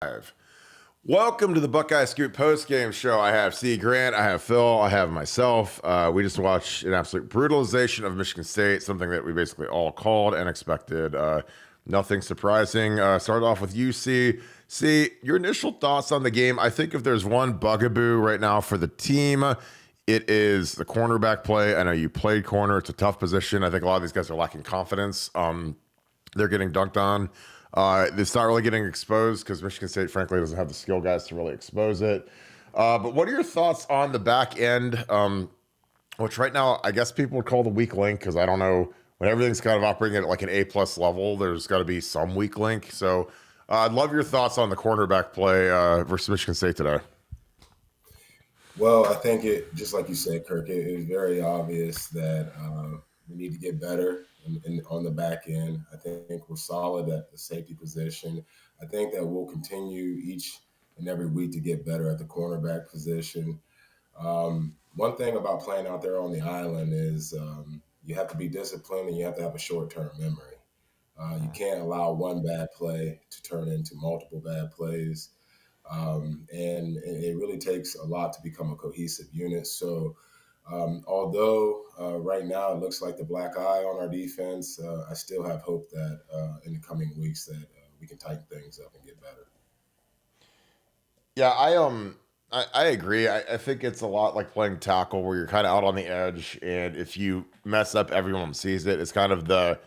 Live. Welcome to the Buckeye Scoop postgame show. I have C. Grant, I have Phil, I have myself. We just watched an absolute brutalization of Michigan State, something that we basically all called and expected. Nothing surprising. Start off with you, C. C, your initial thoughts on the game. I think if there's one bugaboo right now for the team, it is the cornerback play. I know you played corner. It's a tough position. I think a lot of these guys are lacking confidence. They're getting dunked on. It's not really getting exposed because Michigan State, frankly, doesn't have the skill guys to really expose it. But what are your thoughts on the back end, which right now I guess people would call the weak link because I don't know, when everything's kind of operating at like an A-plus level, there's got to be some weak link. So I'd love your thoughts on the cornerback play versus Michigan State today. Well, I think just like you said, Kirk, it is very obvious that we need to get better on the back end. I think we're solid at the safety position. I think that we'll continue each and every week to get better at the cornerback position. One thing about playing out there on the island is you have to be disciplined and you have to have a short-term memory. You can't allow one bad play to turn into multiple bad plays. And it really takes a lot to become a cohesive unit. So although right now it looks like the black eye on our defense, I still have hope that in the coming weeks that we can tighten things up and get better. Yeah, I agree. I think it's a lot like playing tackle where you're kind of out on the edge, and if you mess up, everyone sees it. It's kind of the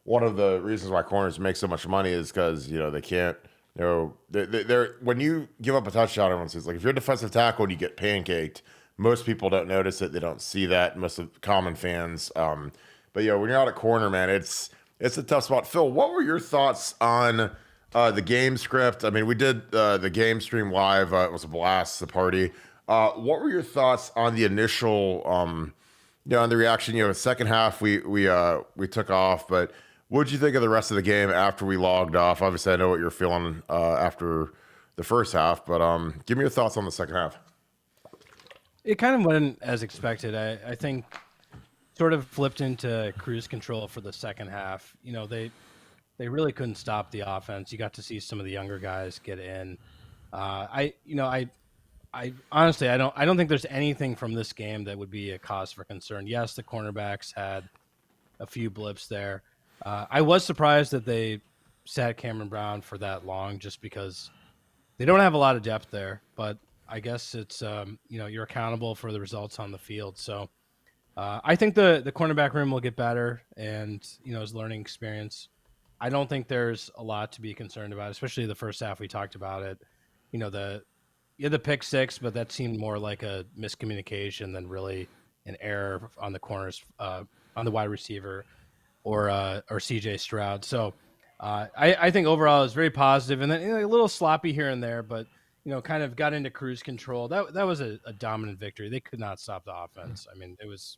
one of the reasons why corners make so much money is because they can't. They're when you give up a touchdown, everyone says like if you're a defensive tackle and you get pancaked, most people don't notice it. They don't see that. Most of common fans. But when you're out at corner, man, it's a tough spot. Phil, what were your thoughts on the game script? I mean, we did the game stream live. It was a blast. The party. What were your thoughts on the initial? On the reaction. The second half we took off, but what did you think of the rest of the game after we logged off? Obviously, I know what you're feeling after the first half, but give me your thoughts on the second half. It kind of went as expected. I think sort of flipped into cruise control for the second half. They really couldn't stop the offense. You got to see some of the younger guys get in. I honestly I don't think there's anything from this game that would be a cause for concern. Yes, the cornerbacks had a few blips there. I was surprised that they sat Cameron Brown for that long, just because they don't have a lot of depth there. But I guess it's you're accountable for the results on the field. So I think the cornerback room will get better, and his learning experience. I don't think there's a lot to be concerned about, especially the first half. We talked about it. The pick six, but that seemed more like a miscommunication than really an error on the corners, on the wide receiver or C.J. Stroud. So I think overall it's very positive, and then a little sloppy here and there, but kind of got into cruise control. That was a dominant victory. They could not stop the offense. I mean, it was,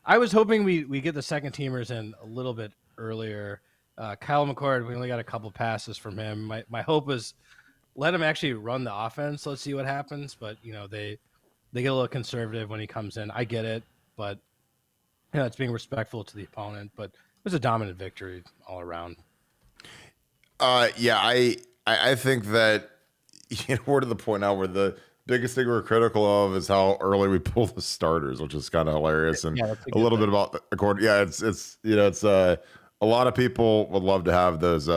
I was hoping we get the second teamers in a little bit earlier. Kyle McCord, we only got a couple passes from him. My hope was let him actually run the offense. Let's see what happens. But they get a little conservative when he comes in. I get it, but it's being respectful to the opponent. But it was a dominant victory all around. I think that we're to the point now where the biggest thing we're critical of is how early we pull the starters, which is kind of hilarious, and a little bit about the court. Yeah, it's a lot of people would love to have those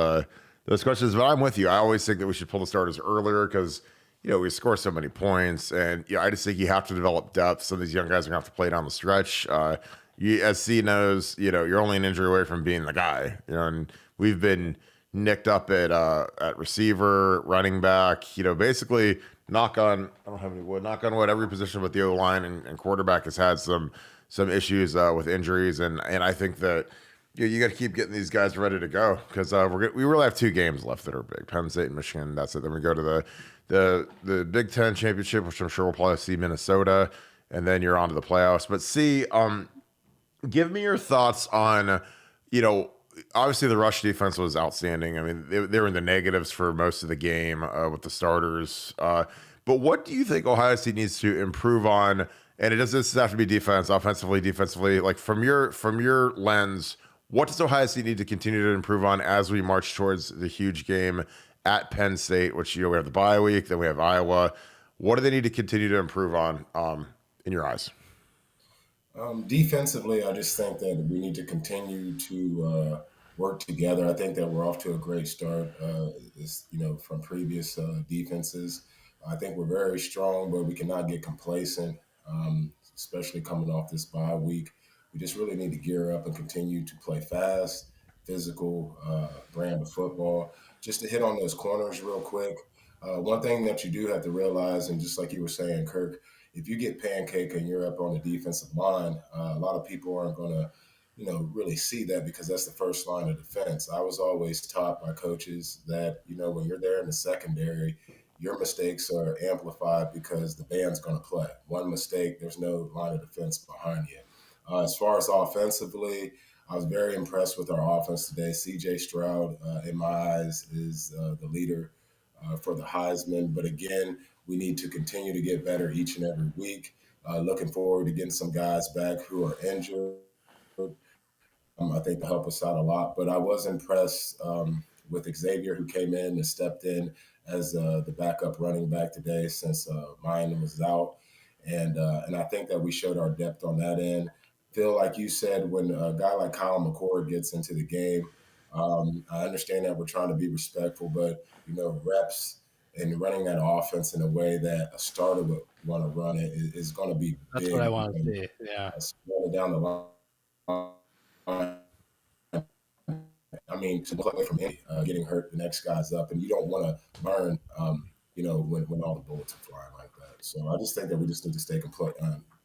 questions, but I'm with you. I always think that we should pull the starters earlier because we score so many points, and I just think you have to develop depth. Some of these young guys are gonna have to play down the stretch. As C knows, you're only an injury away from being the guy. And we've been nicked up at receiver, running back. Basically knock on. I don't have any wood. Knock on wood. Every position but the O line and quarterback has had some issues with injuries, and I think that you got to keep getting these guys ready to go because we really have two games left that are big: Penn State and Michigan. That's it. Then we go to the Big Ten championship, which I'm sure we'll probably see Minnesota, and then you're on to the playoffs. But C, give me your thoughts on obviously the rush defense was outstanding. I mean, they were in the negatives for most of the game with the starters. But what do you think Ohio State needs to improve on? And it doesn't have to be defense, offensively, defensively. Like from your lens, what does Ohio State need to continue to improve on as we march towards the huge game at Penn State, which we have the bye week, then we have Iowa. What do they need to continue to improve on in your eyes? Defensively, I just think that we need to continue to work together. I think that we're off to a great start. From previous defenses, I think we're very strong, but we cannot get complacent, especially coming off this bye week. We just really need to gear up and continue to play fast, physical brand of football. Just to hit on those corners real quick. One thing that you do have to realize, and just like you were saying, Kirk, if you get pancake and you're up on the defensive line, a lot of people aren't going to, really see that because that's the first line of defense. I was always taught by coaches that, when you're there in the secondary, your mistakes are amplified because the band's going to play. One mistake, there's no line of defense behind you. As far as offensively, I was very impressed with our offense today. C.J. Stroud, in my eyes, is the leader for the Heisman. But again, we need to continue to get better each and every week. Looking forward to getting some guys back who are injured. I think will help us out a lot. But I was impressed with Xavier, who came in and stepped in as the backup running back today since mine was out. And I think that we showed our depth on that end. Phil, like you said, when a guy like Kyle McCord gets into the game, I understand that we're trying to be respectful, but, reps and running that offense in a way that a starter would want to run it is going to be That's big. what I want to see. Yeah. Down the line. I mean, to look away from getting hurt, the next guy's up, and you don't want to burn, when all the bullets are flying like that. So I just think that we just need to stay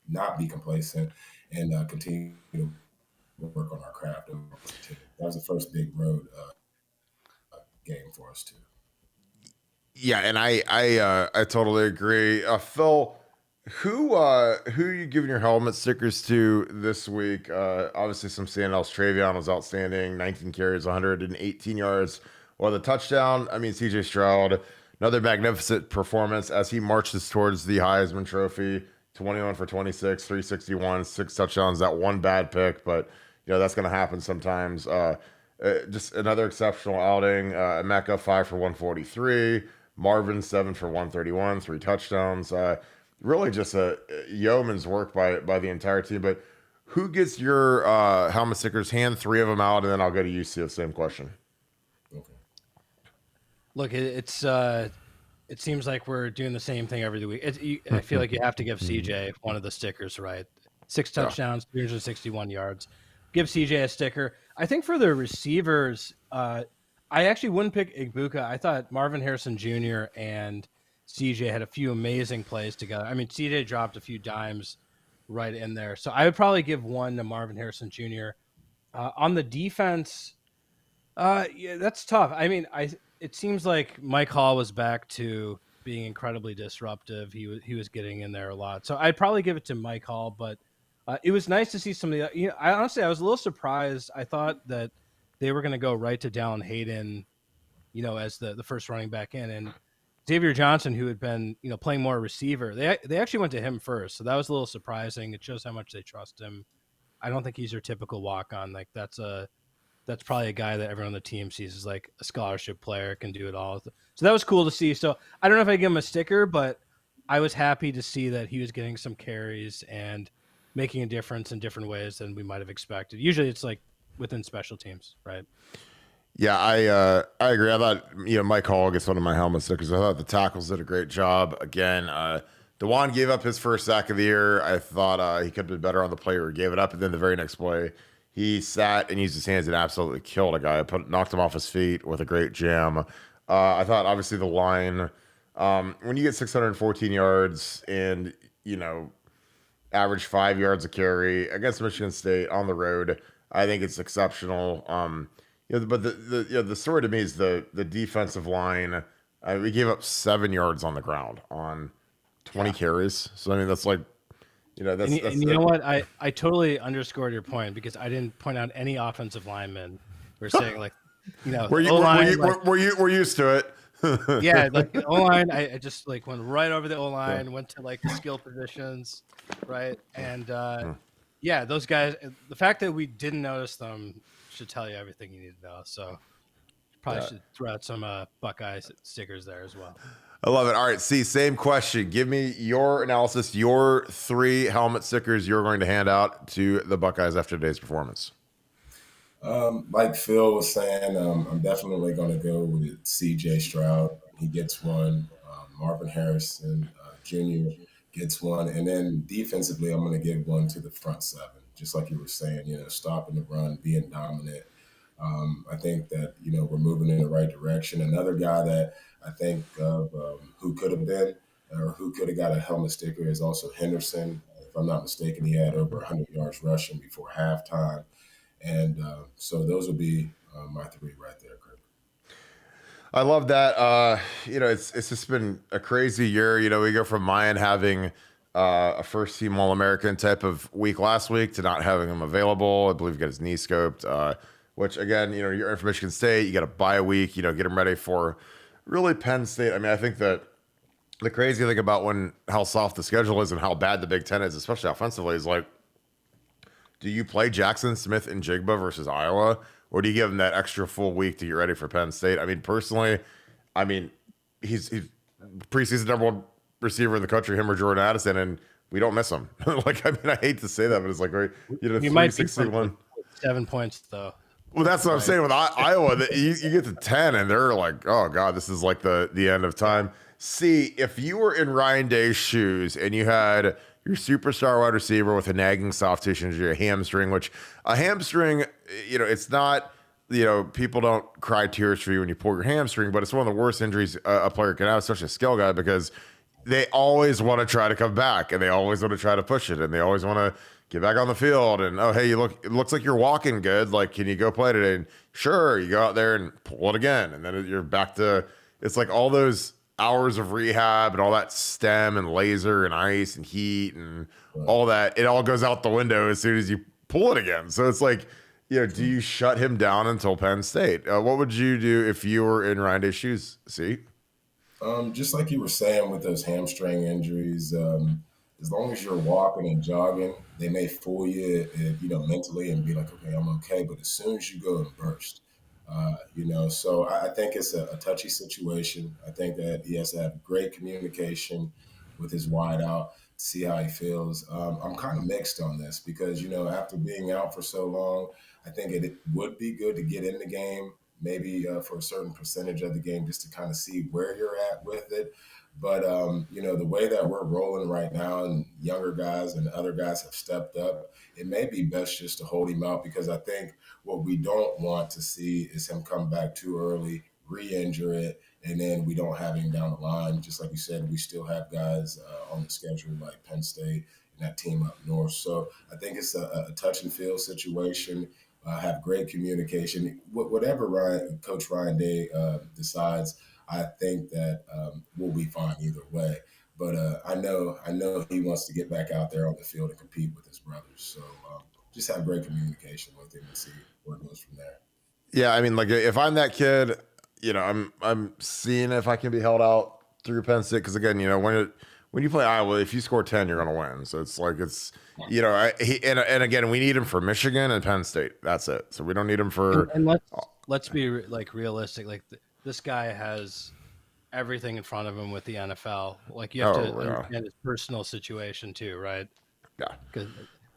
not be complacent, and continue to work on our craft. That was the first big road game for us too. Yeah, and I totally agree. Phil, who are you giving your helmet stickers to this week? Obviously, some standouts. Trayanum was outstanding, 19 carries, 118 yards, the touchdown. I mean, C.J. Stroud, another magnificent performance as he marches towards the Heisman Trophy. 21 for 26, 361, 6 touchdowns. That one bad pick, but that's going to happen sometimes. Just another exceptional outing. Mecca 5 for 143. Marvin 7 for 131, 3 touchdowns. Really just a yeoman's work by the entire team. But who gets your helmet stickers? Hand 3 of them out, and then I'll go to you. See the same question. Okay. Look, it seems like we're doing the same thing every week. I feel like you have to give CJ one of the stickers, right? 6 touchdowns, 361 yards. Give CJ a sticker. I think for the receivers, I actually wouldn't pick Igbokwe. I thought Marvin Harrison Jr. and CJ had a few amazing plays together. I mean, CJ dropped a few dimes right in there. So I would probably give one to Marvin Harrison Jr. On the defense, yeah, that's tough. I mean, it seems like Mike Hall was back to being incredibly disruptive. He was getting in there a lot. So I'd probably give it to Mike Hall, but it was nice to see some of the I was a little surprised. I thought that they were going to go right to Dallin Hayden, as the first running back in, and Xavier Johnson, who had been, playing more receiver. They actually went to him first. So that was a little surprising. It shows how much they trust him. I don't think he's your typical walk-on. Like that's probably a guy that everyone on the team sees as like a scholarship player, can do it all. So that was cool to see. So I don't know if I give him a sticker, but I was happy to see that he was getting some carries and making a difference in different ways than we might have expected. Usually it's like within special teams, right? Yeah, I agree. I thought, Mike Hall gets one of my helmet stickers. I thought the tackles did a great job. Again, DeJuan gave up his first sack of the year. I thought he could have been better on the play where he gave it up. And then the very next play, he sat and used his hands and absolutely killed a guy. Knocked him off his feet with a great jam. I thought, obviously, the line, when you get 614 yards and, average 5 yards a carry against Michigan State on the road, I think it's exceptional. But the story to me is the defensive line. We gave up 7 yards on the ground on 20 carries. So I mean, that's like, that's. And you know what? I totally underscored your point because I didn't point out any offensive linemen. We're saying like, we're used to it. Yeah, like the O-line, I just like went right over the O-line, went to like the skill positions, right? And those guys. The fact that we didn't notice them should tell you everything you need to know. So Probably should throw out some Buckeye stickers there as well. I love it. All right, same question. Give me your analysis, your 3 helmet stickers you're going to hand out to the Buckeyes after today's performance. Like Phil was saying, I'm definitely going to go with C.J. Stroud. He gets one. Marvin Harrison Jr. gets one. And then defensively, I'm going to give one to the front 7, just like you were saying, stopping the run, being dominant. I think that, we're moving in the right direction. Another guy that I think of who could have been or who could have got a helmet sticker is also Henderson. If I'm not mistaken, he had over 100 yards rushing before halftime. And so those would be my 3 right there, Kirk. I love that. It's just been a crazy year. We go from Mayan having a first-team All-American type of week last week to not having him available. I believe he got his knee scoped, which, again, you're in for Michigan State. You got to bye a week, get him ready for really Penn State. I mean, I think that the crazy thing about how soft the schedule is and how bad the Big Ten is, especially offensively, is like, do you play Jackson Smith and Jigba versus Iowa, or do you give him that extra full week to get ready for Penn State? I mean, personally, he's preseason #1 receiver in the country, him or Jordan Addison, and we don't miss him. I hate to say that, but it's like, right, you might be 7 points though. Well, that's what I'm saying with Iowa. That you get to 10, and they're like, oh god, this is like the end of time. See, if you were in Ryan Day's shoes and you had your superstar wide receiver with a nagging soft tissue injury, a hamstring, which a hamstring, it's not, people don't cry tears for you when you pull your hamstring, but it's one of the worst injuries a player can have, especially a skill guy, because they always want to try to come back and they always want to try to push it and they always want to get back on the field. And, oh, hey, it looks like you're walking good. Like, can you go play today? And sure, you go out there and pull it again. And then you're back to, it's like all those hours of rehab and all that stem and laser and ice and heat and all that, it all goes out the window as soon as you pull it again. So it's like, do you shut him down until Penn State? What would you do if you were in Ryan Day's shoes? See? Just like you were saying with those hamstring injuries, as long as you're walking and jogging, they may fool you, mentally and be like, okay, I'm okay. But as soon as you go and burst, so I think it's a touchy situation. I think that he has to have great communication with his wide out, see how he feels. I'm kind of mixed on this because, after being out for so long, I think it would be good to get in the game, maybe for a certain percentage of the game, just to kind of see where you're at with it. But, the way that we're rolling right now and younger guys and other guys have stepped up, it may be best just to hold him out because I think what we don't want to see is him come back too early, re-injure it, and then we don't have him down the line. Just like you said, we still have guys on the schedule like Penn State and that team up north. So I think it's a touch and feel situation. Have great communication. Whatever Coach Ryan Day decides, I think that we'll be fine either way. But I know he wants to get back out there on the field and compete with his brothers. So just have great communication with him and see where it goes from there. Yeah, I mean, like if I'm that kid, I'm seeing if I can be held out through Penn State because again, when you play Iowa, if you score 10, you're going to win. So it's like and again, we need him for Michigan and Penn State. That's it. So we don't need him for. And let's be like realistic. Like this guy has everything in front of him with the NFL. Like you have to understand his personal situation too, right? Yeah. Because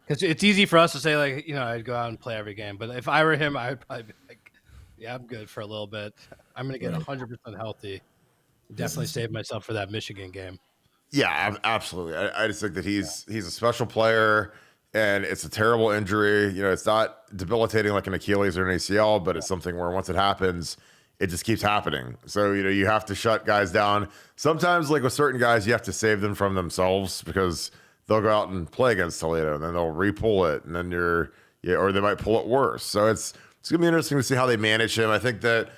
it's easy for us to say like, I'd go out and play every game. But if I were him, I would probably be like, yeah, I'm good for a little bit. I'm going to get 100% healthy. Definitely save myself for that Michigan game. Yeah, absolutely. I just think that he's a special player, and it's a terrible injury. It's not debilitating like an Achilles or an ACL, but it's something where once it happens, it just keeps happening. So, you have to shut guys down. Sometimes, like with certain guys, you have to save them from themselves because they'll go out and play against Toledo, and then they'll re-pull it, and then or they might pull it worse. So it's going to be interesting to see how they manage him. I think that,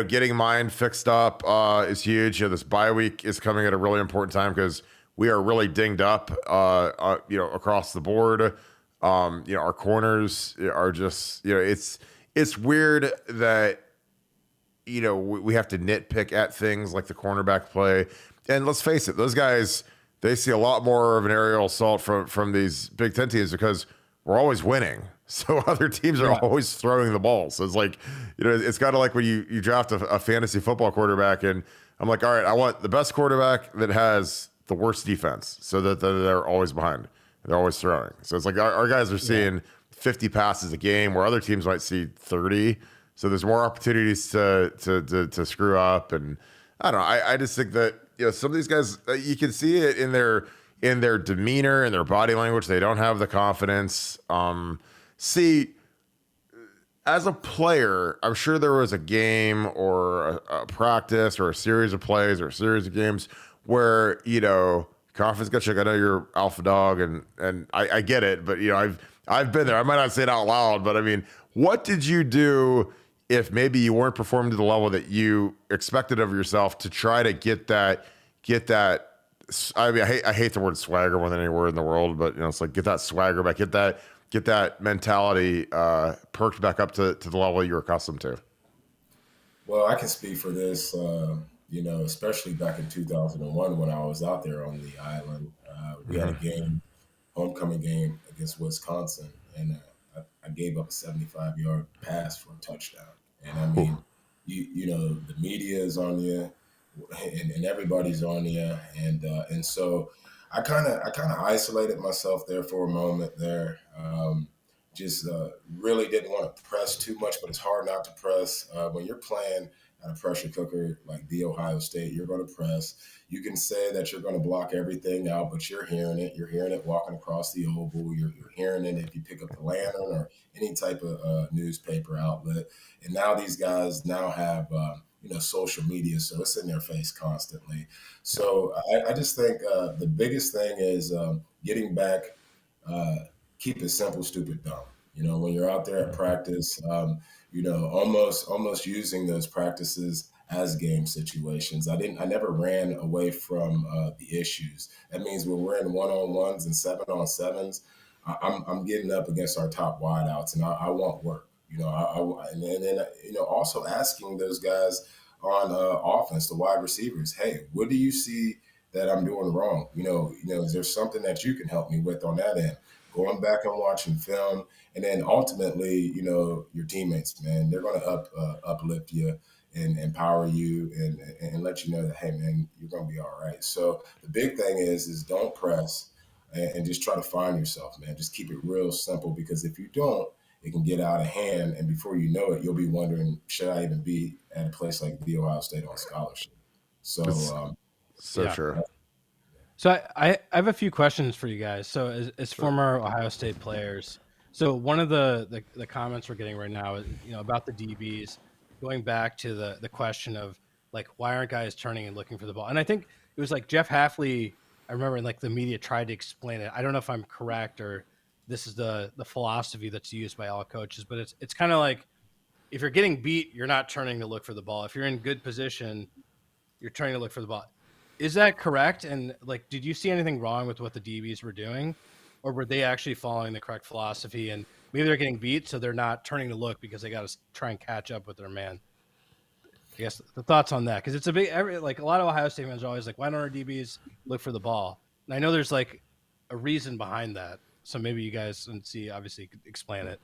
getting mine fixed up is huge. This bye week is coming at a really important time because we are really dinged up, across the board. Our corners are just, it's weird that, we have to nitpick at things like the cornerback play. And let's face it, those guys, they see a lot more of an aerial assault from these Big Ten teams because we're always winning. So other teams are always throwing the ball. So it's like, it's kind of like when you draft a fantasy football quarterback, and I'm like, all right, I want the best quarterback that has the worst defense, so that they're always behind. They're always throwing. So it's like our guys are seeing 50 passes a game, where other teams might see 30. So there's more opportunities to screw up. And I don't know. I just think that some of these guys, you can see it in their demeanor and their body language. They don't have the confidence. See, as a player, I'm sure there was a game or a practice or a series of plays or a series of games where, confidence got shook. I know you're alpha dog, and I get it, but I've been there. I might not say it out loud, but I mean, what did you do if maybe you weren't performing to the level that you expected of yourself to try to get that? I mean, I hate the word swagger more than any word in the world, but it's like, get that swagger back, get that mentality perked back up to the level you're accustomed to. Well, I can speak for this, especially back in 2001 when I was out there on the island. We had a homecoming game against Wisconsin, and I gave up a 75-yard pass for a touchdown. And I mean, the media is on you, and everybody's on you, and so I kind of isolated myself there for a moment there. Just really didn't want to press too much, but it's hard not to press when you're playing at a pressure cooker like the Ohio State. You're going to press. You can say that you're going to block everything out, but you're hearing it. You're hearing it walking across the oval. You're hearing it if you pick up the Lantern or any type of newspaper outlet. And now these guys now have social media, so it's in their face constantly. So I just think the biggest thing is getting back. Keep it simple, stupid, dumb. When you're out there at practice, almost using those practices as game situations. I never ran away from the issues. That means when we're in one-on-ones and 7-on-7s, I'm getting up against our top wideouts, and I want work. And then also asking those guys on offense, the wide receivers, hey, what do you see that I'm doing wrong? Is there something that you can help me with on that end? Going back and watching film, and then ultimately, your teammates, man, they're going to uplift you and empower you and let you know that, hey, man, you're going to be all right. So the big thing is don't press and just try to find yourself, man. Just keep it real simple, because if you don't, it can get out of hand, and before you know it, you'll be wondering, should I even be at a place like the Ohio State on scholarship? So, true. So I have a few questions for you guys. So as former Ohio State players, so one of the comments we're getting right now is about the DBs, going back to the question of like, why aren't guys turning and looking for the ball? And I think it was like Jeff Hafley. I remember like the media tried to explain it. I don't know if I'm correct or this is the philosophy that's used by all coaches, but it's kind of like, if you're getting beat, you're not turning to look for the ball. If you're in good position, you're turning to look for the ball. Is that correct? And like, did you see anything wrong with what the DBs were doing, or were they actually following the correct philosophy? And maybe they're getting beat, so they're not turning to look because they got to try and catch up with their man. I guess the thoughts on that, because it's a big, like a lot of Ohio State fans are always like, why don't our DBs look for the ball? And I know there's like a reason behind that. So maybe you guys obviously could explain it.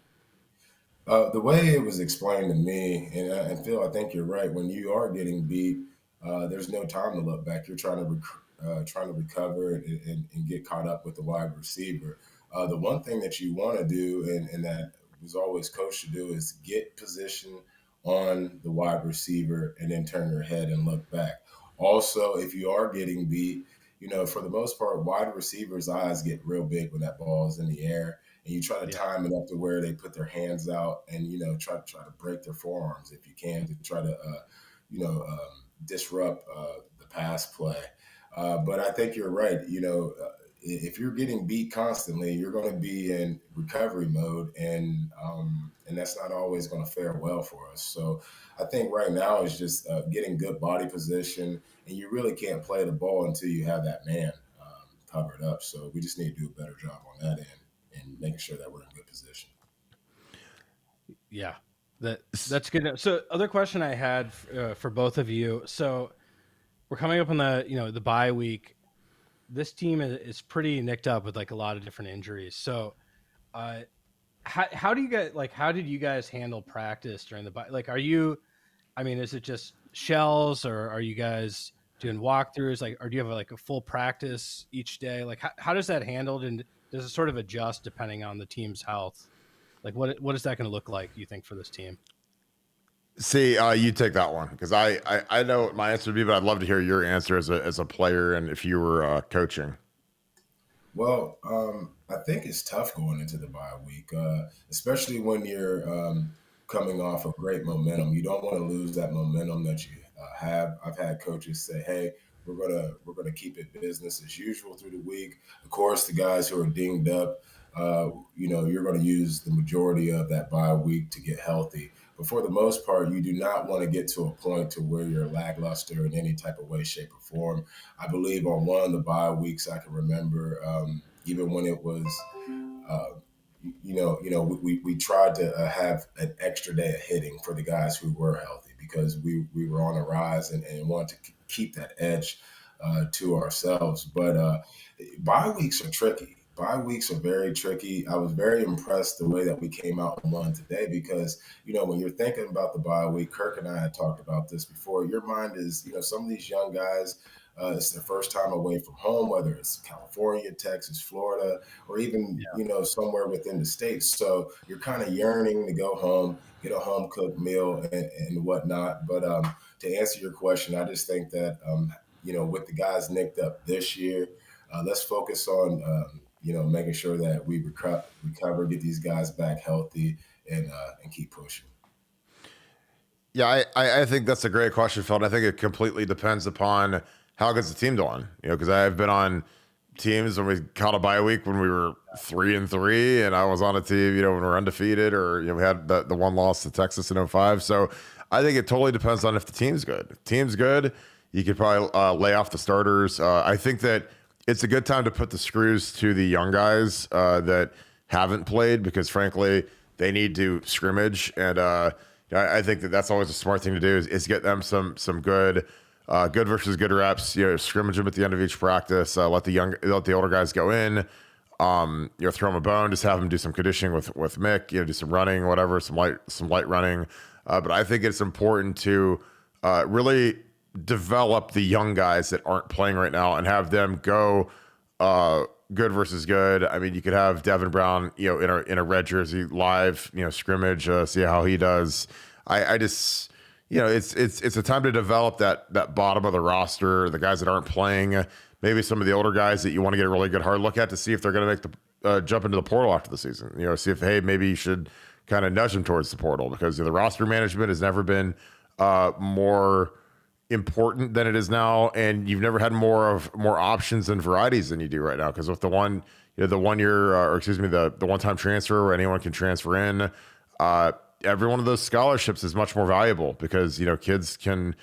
The way it was explained to me, and Phil, I think you're right. When you are getting beat, there's no time to look back. You're trying to recover and get caught up with the wide receiver. The one thing that you want to do, and that was always coached to do, is get position on the wide receiver and then turn your head and look back. Also, if you are getting beat, for the most part, wide receivers' eyes get real big when that ball is in the air, and you try to time it up to where they put their hands out and try to break their forearms if you can, to try to disrupt the pass play. But I think you're right. If you're getting beat constantly, you're going to be in recovery mode, and that's not always going to fare well for us. So I think right now is just getting good body position, and you really can't play the ball until you have that man covered up. So we just need to do a better job on that end and making sure that we're in good position. Yeah, that's good. So other question I had for both of you. So we're coming up on the bye week. This team is pretty nicked up with like a lot of different injuries. So how do you guys how did you guys handle practice during the like? Are you, I mean, is it just shells, or are you guys doing walkthroughs? Like, or do you have a full practice each day? Like, how does that handled, and does it sort of adjust depending on the team's health? Like, what is that going to look like, you think, for this team? See, you take that one, because I know what my answer would be, but I'd love to hear your answer as a player and if you were coaching. Well, I think it's tough going into the bye week, especially when you're coming off of great momentum. You don't want to lose that momentum that you have. I've had coaches say, "Hey, we're gonna keep it business as usual through the week." Of course, the guys who are dinged up, you're going to use the majority of that bye week to get healthy. But for the most part, you do not want to get to a point to where you're lackluster in any type of way, shape, or form. I believe on one of the bye weeks, I can remember, even when it was, uh, we tried to have an extra day of hitting for the guys who were healthy, because we were on a rise and wanted to keep that edge to ourselves. But bye weeks are tricky. Bye weeks are very tricky. I was very impressed the way that we came out and won today, because, when you're thinking about the bye week, Kirk and I had talked about this before, your mind is, some of these young guys, it's their first time away from home, whether it's California, Texas, Florida, or even, somewhere within the States. So you're kind of yearning to go home, get a home cooked meal and whatnot. But to answer your question, I just think that, with the guys nicked up this year, let's focus on, making sure that we recover, get these guys back healthy, and keep pushing. Yeah, I think that's a great question, Phil. And I think it completely depends upon how good's the team doing. Because I've been on teams when we caught a bye week when we were 3-3, and I was on a team, when we were undefeated, or we had the one loss to Texas in 05. So I think it totally depends on if the team's good. If the team's good, you could probably lay off the starters. I think that it's a good time to put the screws to the young guys that haven't played, because frankly, they need to scrimmage. And I think that that's always a smart thing to do is get them some good versus good reps. Scrimmage them at the end of each practice. Let the older guys go in. Throw them a bone. Just have them do some conditioning with Mick. Do some running, whatever, some light running. But I think it's important to really develop the young guys that aren't playing right now and have them go good versus good. I mean, you could have Devin Brown, in a red jersey live, scrimmage, see how he does. I just, it's a time to develop that bottom of the roster, the guys that aren't playing, maybe some of the older guys that you want to get a really good hard look at to see if they're going to make the jump into the portal after the season. See if, hey, maybe you should kind of nudge them towards the portal, because the roster management has never been more important than it is now, and you've never had more options and varieties than you do right now, because with the 1 year the one-time transfer where anyone can transfer in, every one of those scholarships is much more valuable, because you can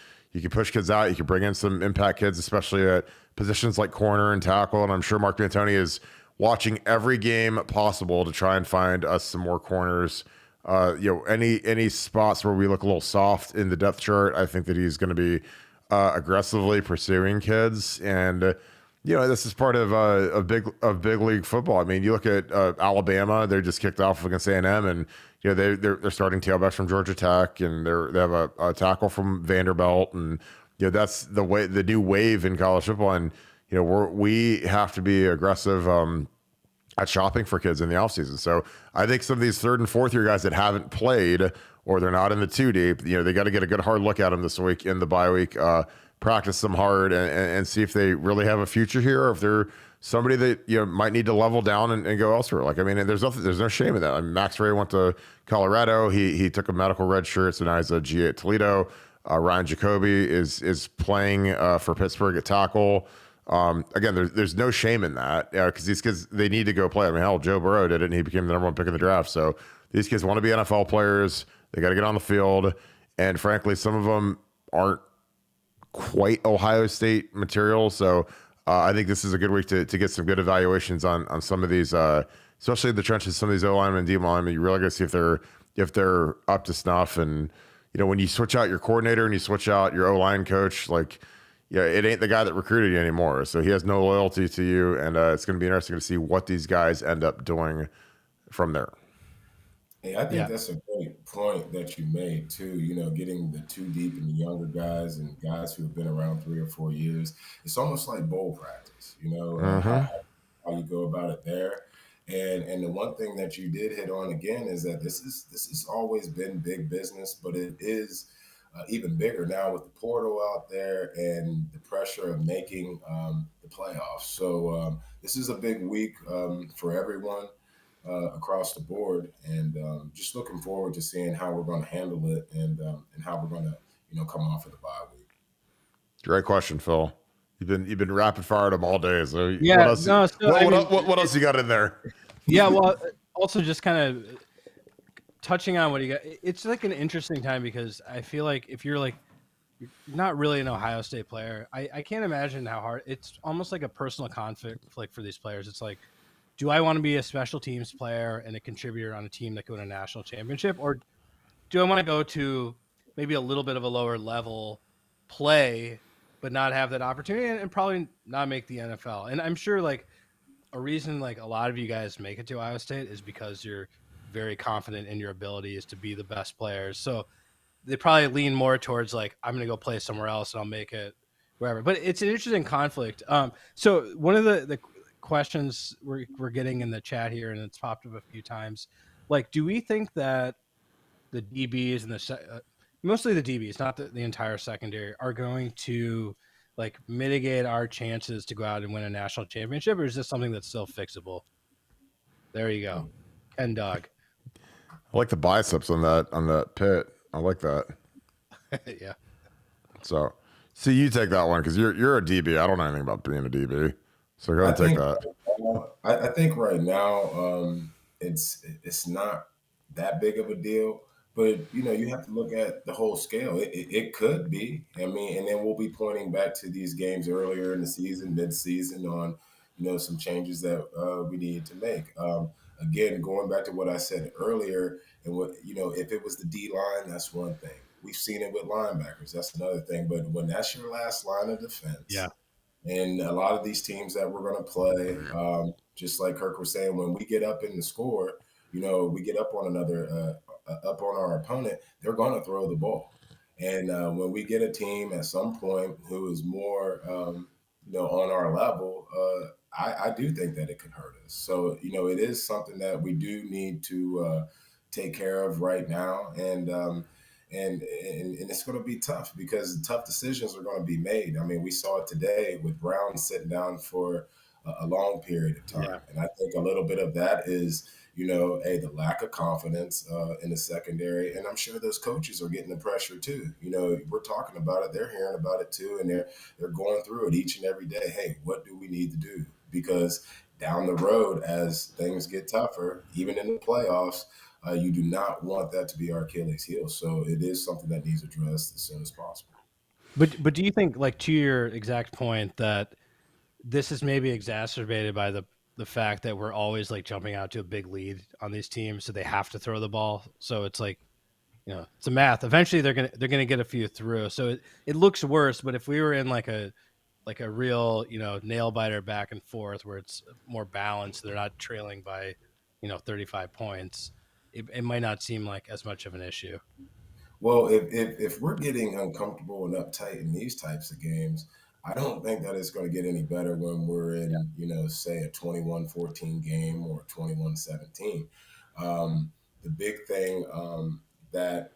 push kids out, you can bring in some impact kids, especially at positions like corner and tackle. And I'm sure Mark D'Antoni is watching every game possible to try and find us some more corners. Any spots where we look a little soft in the depth chart, I think that he's going to be aggressively pursuing kids. And this is part of big league football. I mean, you look at Alabama; they just kicked off against A&M, and they're starting tailbacks from Georgia Tech, and they have a tackle from Vanderbilt, and that's the new wave in college football. And we have to be aggressive at shopping for kids in the offseason. So I think some of these third and fourth year guys that haven't played, or they're not in the two deep, they got to get a good hard look at them this week in the bye week, practice them hard and see if they really have a future here, or if they're somebody that might need to level down and go elsewhere. Like, I mean, there's no shame in that. I mean, Max Ray went to Colorado. He took a medical red shirt, so now he's a GA at Toledo. Ryan Jacoby is playing for Pittsburgh at tackle. Again, there's no shame in that, because these kids, they need to go play. I mean, hell, Joe Burrow did it, and he became the number one pick in the draft. So these kids want to be NFL players. They got to get on the field. And frankly, some of them aren't quite Ohio State material. So I think this is a good week to get some good evaluations on some of these, especially the trenches, some of these O-linemen and D-linemen. You really got to see if they're up to snuff. And, when you switch out your coordinator and you switch out your O-line coach, it ain't the guy that recruited you anymore. So he has no loyalty to you. And it's going to be interesting to see what these guys end up doing from there. Hey, I think that's a great point that you made too. Getting the too deep in the younger guys and guys who have been around 3 or 4 years. It's almost like bowl practice. Mm-hmm. How you go about it there. And the one thing that you did hit on again is that this has always been big business, but it is even bigger now with the portal out there and the pressure of making the playoffs. So this is a big week for everyone across the board, and just looking forward to seeing how we're going to handle it and how we're going to come off of the bye week. Great question, Phil. You've been rapid fired them all day. So what Yeah, else? no, so I mean, What else you got in there? Yeah, well, also just kind of touching on what you got. It's like an interesting time because I feel like if you're like you're not really an Ohio State player, I can't imagine how hard. It's almost like a personal conflict for these players. It's like, do I want to be a special teams player and a contributor on a team that could win a national championship, or do I want to go to maybe a little bit of a lower level play, but not have that opportunity and probably not make the NFL? And I'm sure like a reason like a lot of you guys make it to Ohio State is because you're very confident in your abilities to be the best players. So they probably lean more towards like I'm going to go play somewhere else and I'll make it wherever. But it's an interesting conflict. So one of the questions we're getting in the chat here, and it's popped up a few times, like, do we think that the DBs and mostly the DBs, not the entire secondary, are going to like mitigate our chances to go out and win a national championship, or is this something that's still fixable? There you go, Ken Dog. I like the biceps on that pit. I like that. Yeah. So, see, you take that one because you're a DB. I don't know anything about being a DB, so go ahead and take that. I think right now it's not that big of a deal, but you have to look at the whole scale. It could be. I mean, and then we'll be pointing back to these games earlier in the season, mid-season, on some changes that we needed to make. Again, going back to what I said earlier, and what if it was the D line, that's one thing. We've seen it with linebackers. That's another thing. But when that's your last line of defense, Yeah. and a lot of these teams that we're going to play, just like Kirk was saying, when we get up in the score, we get up on up on our opponent, they're going to throw the ball. And when we get a team at some point who is more, on our level, I do think that it can hurt us. So, it is something that we do need to take care of right now. And it's going to be tough because tough decisions are going to be made. I mean, we saw it today with Brown sitting down for a long period of time. Yeah. And I think a little bit of that is, the lack of confidence in the secondary. And I'm sure those coaches are getting the pressure too. We're talking about it. They're hearing about it too. And they're going through it each and every day. Hey, what do we need to do? Because down the road, as things get tougher, even in the playoffs, you do not want that to be our Achilles heel. So it is something that needs addressed as soon as possible. But do you think, like, to your exact point, that this is maybe exacerbated by the fact that we're always like jumping out to a big lead on these teams, so they have to throw the ball. So it's like, it's a math. Eventually they're gonna get a few through. So it looks worse. But if we were in like a real nail biter back and forth where it's more balanced, they're not trailing by 35 points. It might not seem like as much of an issue. Well, if we're getting uncomfortable and uptight in these types of games, I don't think that it's going to get any better when we're in, say a 21-14 game or 21-17. The big thing that,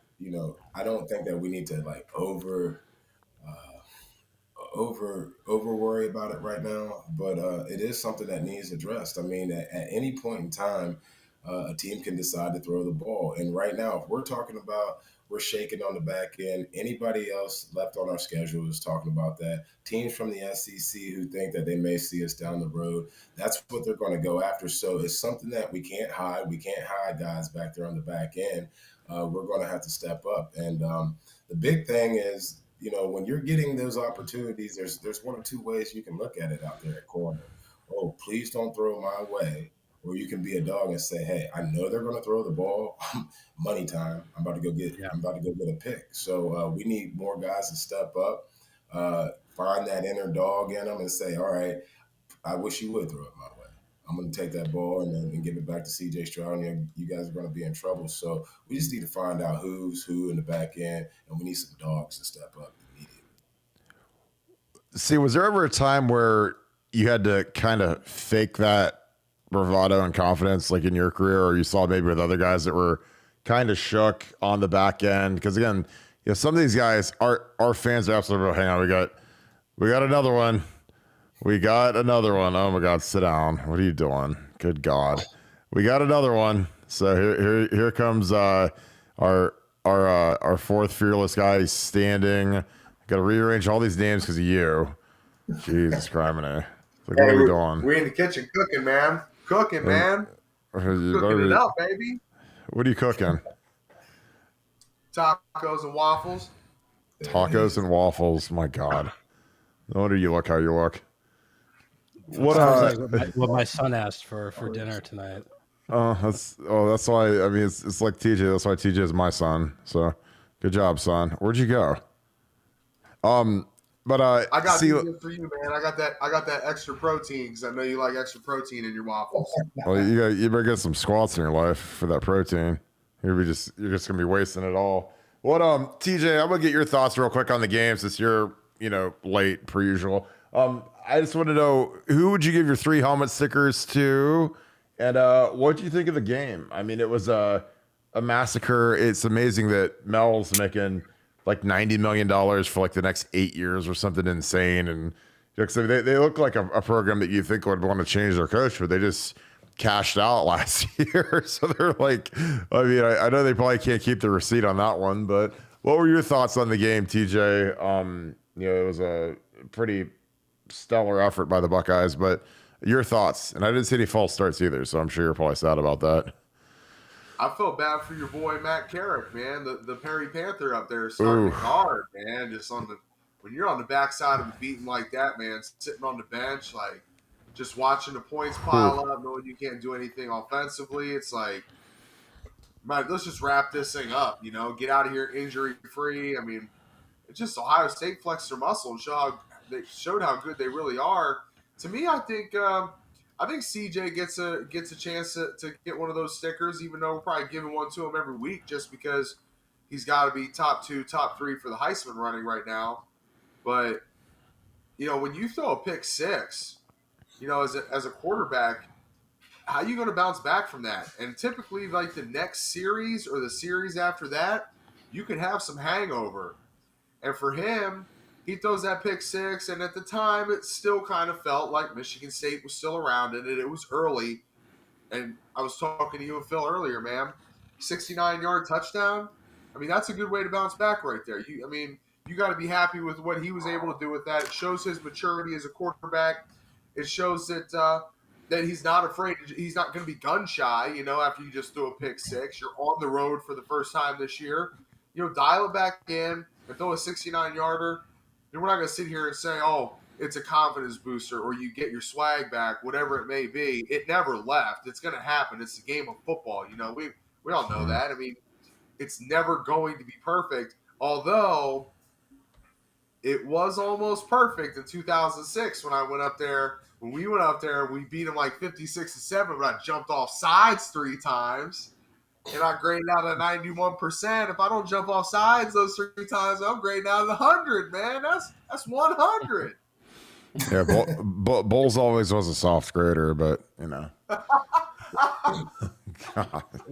I don't think that we need to like over worry about it right now, but it is something that needs addressed. I mean, at any point in time, a team can decide to throw the ball. And right now, if we're talking about we're shaking on the back end, anybody else left on our schedule is talking about that. Teams from the SEC who think that they may see us down the road, that's what they're going to go after. So it's something that we can't hide. We can't hide guys back there on the back end. We're going to have to step up. And the big thing is, when you're getting those opportunities, there's one or two ways you can look at it out there at corner. Oh, please don't throw my way. Or you can be a dog and say, hey, I know they're going to throw the ball. Money time. I'm about to go get a pick. So we need more guys to step up, find that inner dog in them and say, all right, I wish you would throw it my way. I'm going to take that ball and give it back to C.J. Stroud, and you guys are going to be in trouble. So we just need to find out who's who in the back end, and we need some dogs to step up immediately. See, was there ever a time where you had to kind of fake that bravado and confidence, like in your career, or you saw maybe with other guys that were kind of shook on the back end? Because again, some of these guys, our fans are absolutely, hang on, we got another one. We got another one. Oh my God, sit down. What are you doing? Good God. We got another one. So here comes our fourth fearless guy. He's standing. Got to rearrange all these names because of you. Jesus Christ, like, what are we doing? We're in the kitchen cooking, man. Cooking, man. Cooking it up, baby. What are you cooking? Tacos and waffles. Tacos and waffles. My God. No wonder you look how you look. Sounds like what my son asked for dinner tonight. That's why. I mean, it's like TJ. That's why TJ is my son. So, good job, son. Where'd you go? But I got something for you, man. I got that extra protein because I know you like extra protein in your waffles. Well, you better get some squats in your life for that protein. You're just gonna be wasting it all. What TJ, I'm gonna get your thoughts real quick on the game since you're late per usual. I just want to know, who would you give your 3 helmet stickers to, and what do you think of the game? I mean, it was a massacre. It's amazing that Mel's making like $90 million for like the next 8 years or something insane, and they look like a program that you think would want to change their coach, but they just cashed out last year. So they're like, I mean, I know they probably can't keep the receipt on that one, but what were your thoughts on the game, TJ? It was a pretty stellar effort by the Buckeyes, but your thoughts. And I didn't see any false starts either, so I'm sure you're probably sad about that. I felt bad for your boy Matt Kirk, man. The Perry Panther up there starting hard, man. Just when you're on the backside of a beating like that, man, sitting on the bench, like just watching the points pile up, knowing you can't do anything offensively. It's like, man, let's just wrap this thing up. Get out of here injury free. I mean, it's just Ohio State flexed their muscle and showed how good they really are. To me, I think CJ gets a chance to get one of those stickers, even though we're probably giving one to him every week just because he's got to be top 2, top 3 for the Heisman running right now. But when you throw a pick 6, as a quarterback, how are you going to bounce back from that? And typically, like the next series or the series after that, you could have some hangover. And for him, he throws that pick 6, and at the time, it still kind of felt like Michigan State was still around in it. It was early, and I was talking to you and Phil earlier, man. 69-yard touchdown. I mean, that's a good way to bounce back right there. You got to be happy with what he was able to do with that. It shows his maturity as a quarterback. It shows that he's not afraid. He's not going to be gun shy. After you just throw a pick 6, you're on the road for the first time this year. Dial it back in and throw a 69-yarder. And we're not going to sit here and say, oh, it's a confidence booster or you get your swag back, whatever it may be. It never left. It's going to happen. It's a game of football. We all know that. I mean, it's never going to be perfect, although it was almost perfect in 2006 when I went up there. When we went up there, we beat them like 56-7, but I jumped off sides 3 times. And I graded out at 91%. If I don't jump off sides those 3 times, I'm grading out at 100, man. That's 100. Yeah, Bulls always was a soft grader, but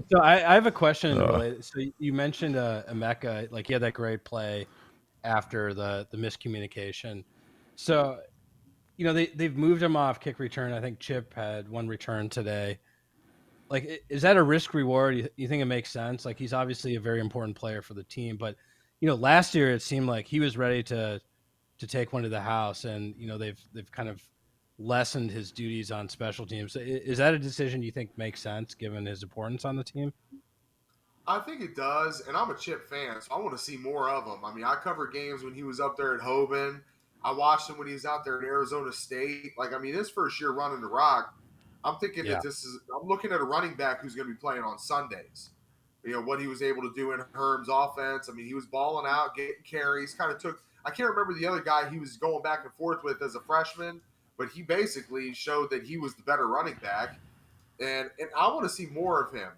So I have a question related. So you mentioned Emeka, like he had that great play after the miscommunication. So they've moved him off kick return. I think Chip had 1 return today. Like, is that a risk reward? You think it makes sense? Like, he's obviously a very important player for the team, but last year it seemed like he was ready to take one to the house, and they've kind of lessened his duties on special teams. Is that a decision you think makes sense given his importance on the team? I think it does, and I'm a Chip fan, so I want to see more of him. I mean, I covered games when he was up there at Hoban. I watched him when he was out there at Arizona State. Like, I mean, his first year running the rock, I'm thinking that I'm looking at a running back who's going to be playing on Sundays. What he was able to do in Herm's offense. I mean, he was balling out, getting carries, I can't remember the other guy he was going back and forth with as a freshman, but he basically showed that he was the better running back. And I want to see more of him.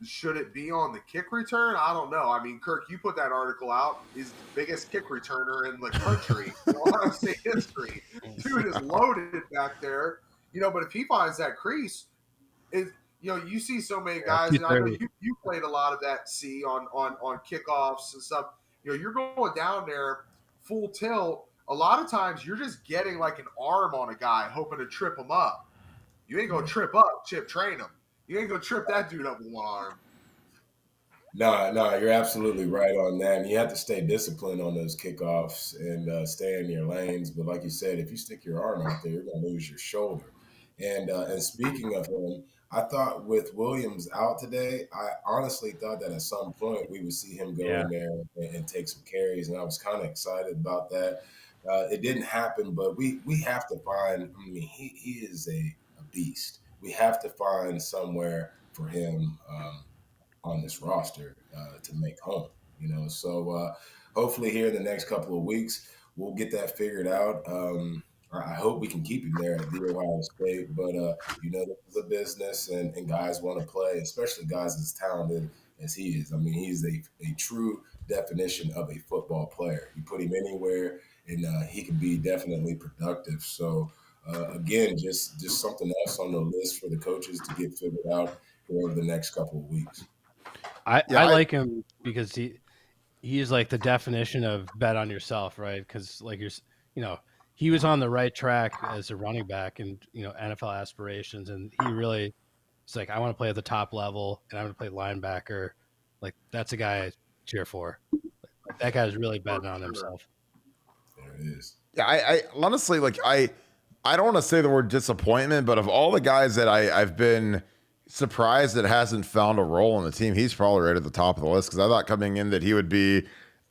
Should it be on the kick return? I don't know. I mean, Kirk, you put that article out. He's the biggest kick returner in the country, in Ohio State history. Dude is loaded back there. But if he finds that crease, you see so many guys, and I know you played a lot of that on kickoffs and stuff. You're going down there full tilt. A lot of times you're just getting like an arm on a guy, hoping to trip him up. You ain't gonna trip up Chip Trayanum. You ain't gonna trip that dude up with one arm. No, you're absolutely right on that. And you have to stay disciplined on those kickoffs and stay in your lanes. But like you said, if you stick your arm out there, you're gonna lose your shoulder. And speaking of him, I thought with Williams out today, I honestly thought that at some point we would see him go in there and take some carries, and I was kind of excited about that. It didn't happen, but we have to find. I mean, he is a beast. We have to find somewhere for him on this roster to make home. So hopefully here in the next couple of weeks we'll get that figured out. I hope we can keep him there at the Ohio State, but this is a business, and guys want to play, especially guys as talented as he is. I mean, he's a true definition of a football player. You put him anywhere, and he can be definitely productive. So again, just something else on the list for the coaches to get figured out here over the next couple of weeks. I like him because he is like the definition of bet on yourself, right? Because like he was on the right track as a running back and NFL aspirations, and he really it's like I want to play at the top level and I want to play linebacker. Like that's a guy I cheer for. Like, that guy's really betting on himself. There it is. Yeah, I honestly I don't want to say the word disappointment, but of all the guys that I've been surprised that hasn't found a role on the team, he's probably right at the top of the list, because I thought coming in that he would be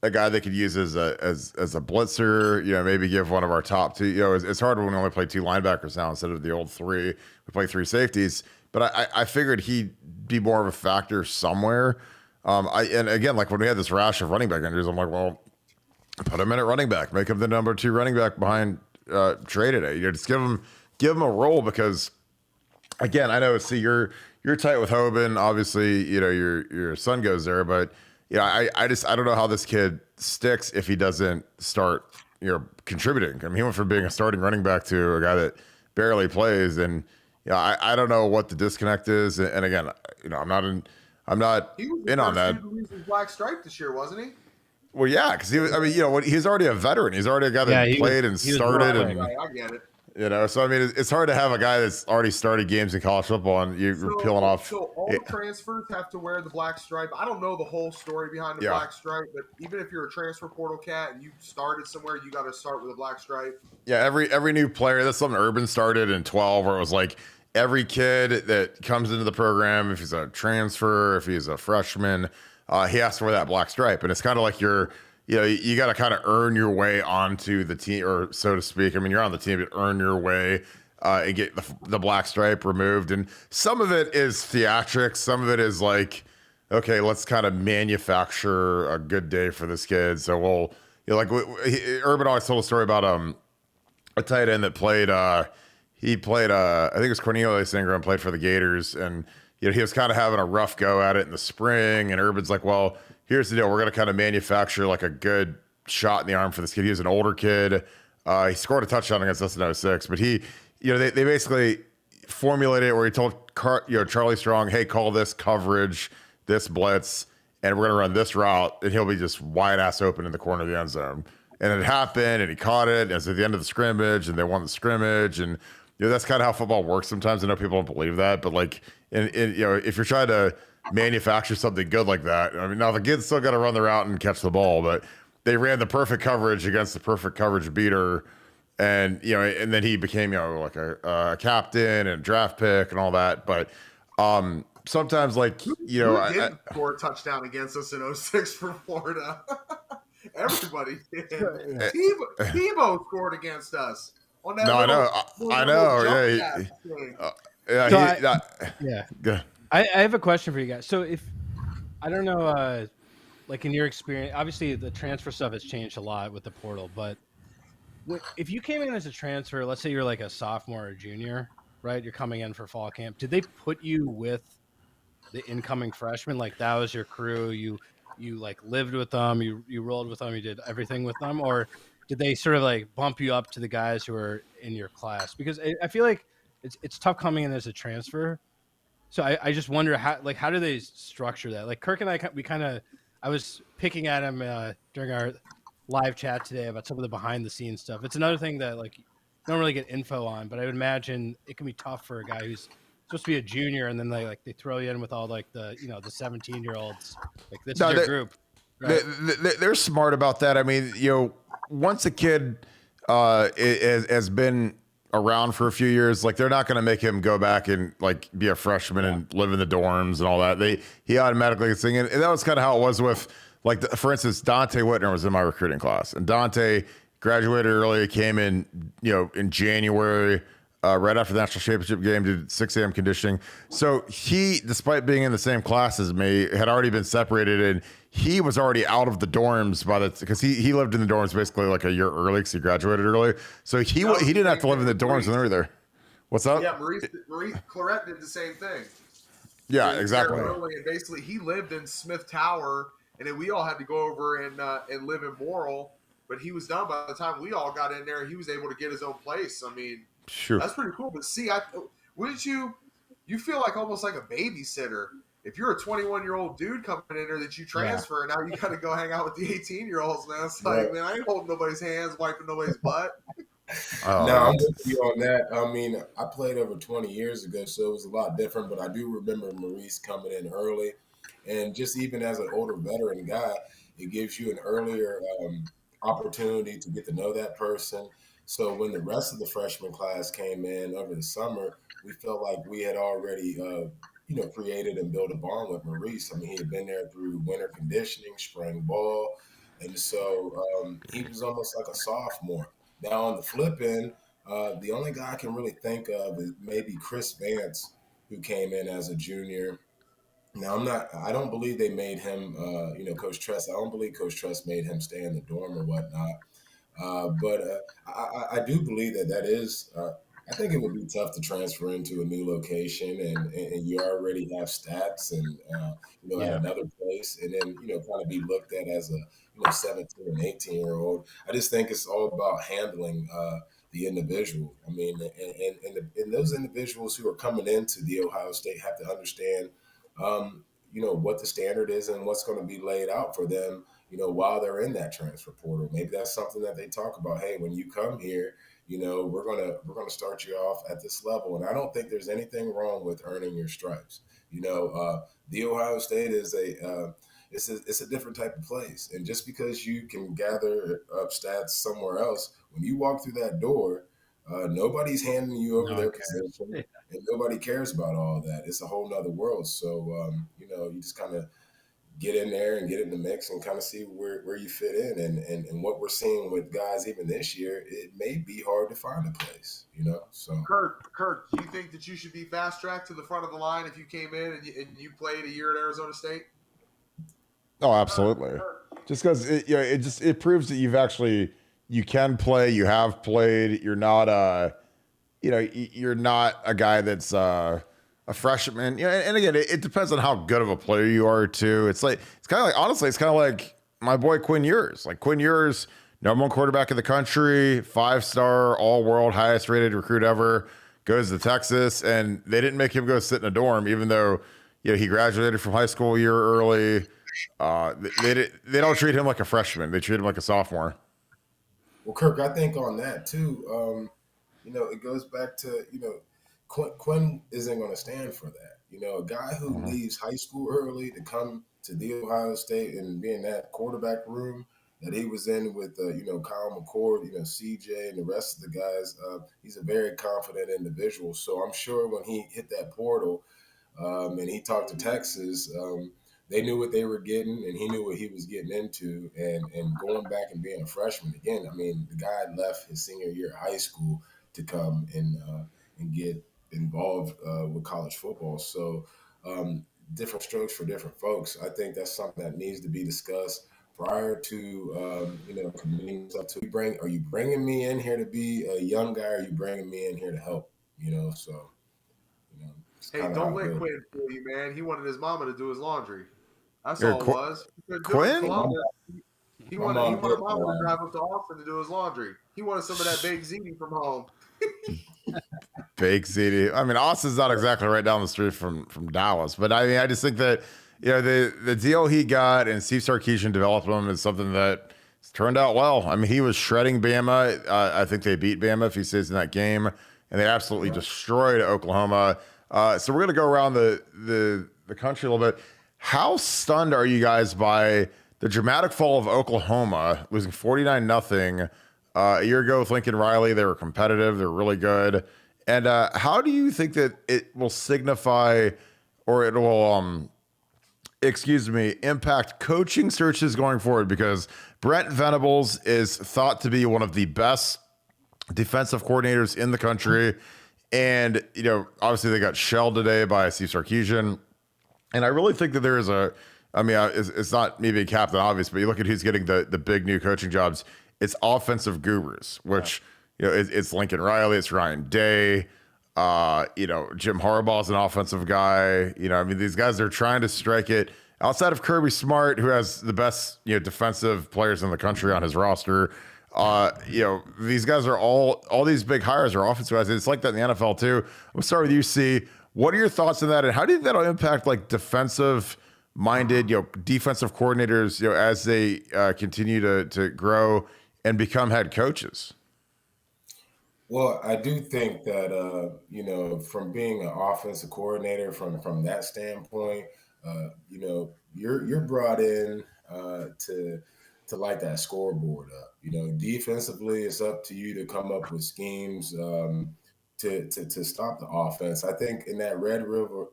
a guy that could use as a blitzer, maybe give one of our top two. It's hard when we only play two linebackers now instead of the old three. We play three safeties, but I figured he'd be more of a factor somewhere. And again, like when we had this rash of running back injuries, I'm like, well, put him in at running back, make him the number 2 running back behind Trey today. Just give him a role, because again, I know. See, you're tight with Hoban. Obviously, your son goes there, but I don't know how this kid sticks if he doesn't start contributing. I mean, he went from being a starting running back to a guy that barely plays, and I don't know what the disconnect is. And again, I'm not in on that. He was the first black stripe this year, wasn't he? Well, yeah, because he was. I mean, he's already a veteran. He's already a guy that played and started. And I get it. So I mean, it's hard to have a guy that's already started games in college football and you're peeling off. So all transfers have to wear the black stripe. I don't know the whole story behind the black stripe, but even if you're a transfer portal cat and you started somewhere, you got to start with a black stripe. Yeah, every new player. That's something Urban started in 12, where it was like every kid that comes into the program, if he's a transfer, if he's a freshman, he has to wear that black stripe, and it's kind of like you got to kind of earn your way onto the team, or so to speak. I mean, you're on the team, but earn your way and get the black stripe removed. And some of it is theatrics. Some of it is like, okay, let's kind of manufacture a good day for this kid. So we'll, Urban always told a story about a tight end that played. He played. I think it was Cornelius Ingram, played for the Gators, and he was kind of having a rough go at it in the spring. And Urban's like, well, here's the deal. We're going to kind of manufacture like a good shot in the arm for this kid. He's an older kid. He scored a touchdown against us in 06, but they basically formulated it where he told Charlie Strong, hey, call this coverage, this blitz, and we're going to run this route, and he'll be just wide ass open in the corner of the end zone. And it happened, and he caught it, and it's at the end of the scrimmage, and they won the scrimmage. And that's kind of how football works sometimes. I know people don't believe that, but like, if you're trying to manufacture something good like that, I mean, now the kid's still got to run the route and catch the ball, but they ran the perfect coverage against the perfect coverage beater, and and then he became like a captain and draft pick and all that. But sometimes, like did score a touchdown against us in 06 for Florida. Everybody did. Tebow scored against us. On that I know. Yeah. I have a question for you guys. So if I don't know, like in your experience, obviously the transfer stuff has changed a lot with the portal, but if you came in as a transfer, let's say you're like a sophomore or junior, right? You're coming in for fall camp. Did they put you with the incoming freshmen? Like that was your crew. You like lived with them. You rolled with them. You did everything with them, or did they sort of like bump you up to the guys who are in your class? Because I feel like it's tough coming in as a transfer. So I just wonder how do they structure that? Like Kirk and I was picking at him during our live chat today about some of the behind the scenes stuff. It's another thing that like you don't really get info on, but I would imagine it can be tough for a guy who's supposed to be a junior and then they throw you in with all like the 17-year-olds. Like this is your group. Right? They're smart about that. I mean, once a kid has been around for a few years, like they're not going to make him go back and like be a freshman and live in the dorms and all that. He automatically gets singing, and that was kind of how it was with like for instance, Dante Whitner was in my recruiting class, and Dante graduated early, came in in January. Right after the national championship game, did 6 a.m. conditioning. So he, despite being in the same class as me, had already been separated, and he was already out of the dorms because he lived in the dorms basically like a year early because he graduated early. So he didn't have to live in the dorms when they were there. What's up? Yeah, Maurice Claret did the same thing. Yeah, exactly. Early, and basically, he lived in Smith Tower, and then we all had to go over and live in Morrill. But he was done by the time we all got in there. He was able to get his own place. I mean. Sure. That's pretty cool. But see, wouldn't you feel like almost like a babysitter if you're a 21-year-old dude coming in there that you transfer and now you got to go hang out with the 18-year-olds, man. It's like, man, I ain't holding nobody's hands, wiping nobody's butt. No, I'm with you on that. I mean, I played over 20 years ago, so it was a lot different, but I do remember Maurice coming in early. And just even as an older veteran guy, it gives you an earlier opportunity to get to know that person. So when the rest of the freshman class came in over the summer, we felt like we had already, created and built a bond with Maurice. I mean, he had been there through winter conditioning, spring ball, and so he was almost like a sophomore. Now on the flip end, the only guy I can really think of is maybe Chris Vance, who came in as a junior. Now I don't believe they made him, Coach Tress. I don't believe Coach Tress made him stay in the dorm or whatnot. But I do believe that is. I think it would be tough to transfer into a new location, and you already have stats, and at another place, and then kind of be looked at as a 17 and 18-year-old. I just think it's all about handling the individual. I mean, and those individuals who are coming into the Ohio State have to understand, what the standard is and what's going to be laid out for them while they're in that transfer portal. Maybe that's something that they talk about. Hey, when you come here, we're gonna start you off at this level. And I don't think there's anything wrong with earning your stripes. The Ohio State is it's a different type of place. And just because you can gather up stats somewhere else, when you walk through that door, nobody's handing you over their position, and nobody cares about all that. It's a whole nother world. So, you just kind of get in there and get in the mix and kind of see where you fit in. And what we're seeing with guys even this year, it may be hard to find a place, So Kirk, do you think that you should be fast tracked to the front of the line if you came in and you played a year at Arizona State? Oh, absolutely. Just because it proves that you can play, you have played. You're not you're not a guy that's a freshman. And again, it depends on how good of a player you are too. It's kind of like, honestly, it's kind of like my boy Quinn Ewers. Like Quinn Ewers, #1 quarterback in the country, 5-star, all-world, highest-rated recruit ever, goes to Texas, and they didn't make him go sit in a dorm, even though he graduated from high school a year early. They don't treat him like a freshman. They treat him like a sophomore. Well, Kirk, I think on that too, it goes back to, Quinn isn't going to stand for that. A guy who leaves high school early to come to the Ohio State and be in that quarterback room that he was in with, Kyle McCord, CJ and the rest of the guys, he's a very confident individual. So I'm sure when he hit that portal and he talked to Texas, they knew what they were getting, and he knew what he was getting into. And going back and being a freshman again, I mean, the guy left his senior year of high school to come and get involved with college football. So different strokes for different folks. I think that's something that needs to be discussed prior to committing yourself to are you bringing me in here to be a young guy, or are you bringing me in here to help? So it's Hey, kind of don't how let good. Quinn fool you, man. He wanted his mama to do his laundry. That's Here, all it was. He couldn't do it in Quinn? Columbus. He My wanted mom did mama to drive up to Austin to do his laundry. He wanted some of that baked ziti from home. Fake CD. I mean, Austin's not exactly right down the street from Dallas, but I mean, I just think that the deal he got and Steve Sarkisian developed him is something that turned out well. I mean, he was shredding Bama. I think they beat Bama if he stays in that game, and they absolutely destroyed Oklahoma. So we're gonna go around the country a little bit. How stunned are you guys by the dramatic fall of Oklahoma, losing 49-0? A year ago with Lincoln Riley, they were competitive. They're really good. And how do you think that it will signify, or it will, impact coaching searches going forward? Because Brent Venables is thought to be one of the best defensive coordinators in the country. And, obviously they got shelled today by Steve Sarkisian. And I really think that there is it's not me being Captain Obvious, but you look at who's getting the big new coaching jobs. It's offensive gurus, which, it's Lincoln Riley, it's Ryan Day, Jim Harbaugh's an offensive guy. These guys are trying to strike it outside of Kirby Smart, who has the best, defensive players in the country on his roster. These guys are all these big hires are offensive guys. It's like that in the NFL too. I'm sorry with you, C. What are your thoughts on that? And how do you think that'll impact like defensive minded, defensive coordinators, as they continue to grow and become head coaches? Well, I do think that from being an offensive coordinator, from that standpoint, you're brought in to light that scoreboard up. Defensively, it's up to you to come up with schemes to stop the offense. I think in that Red River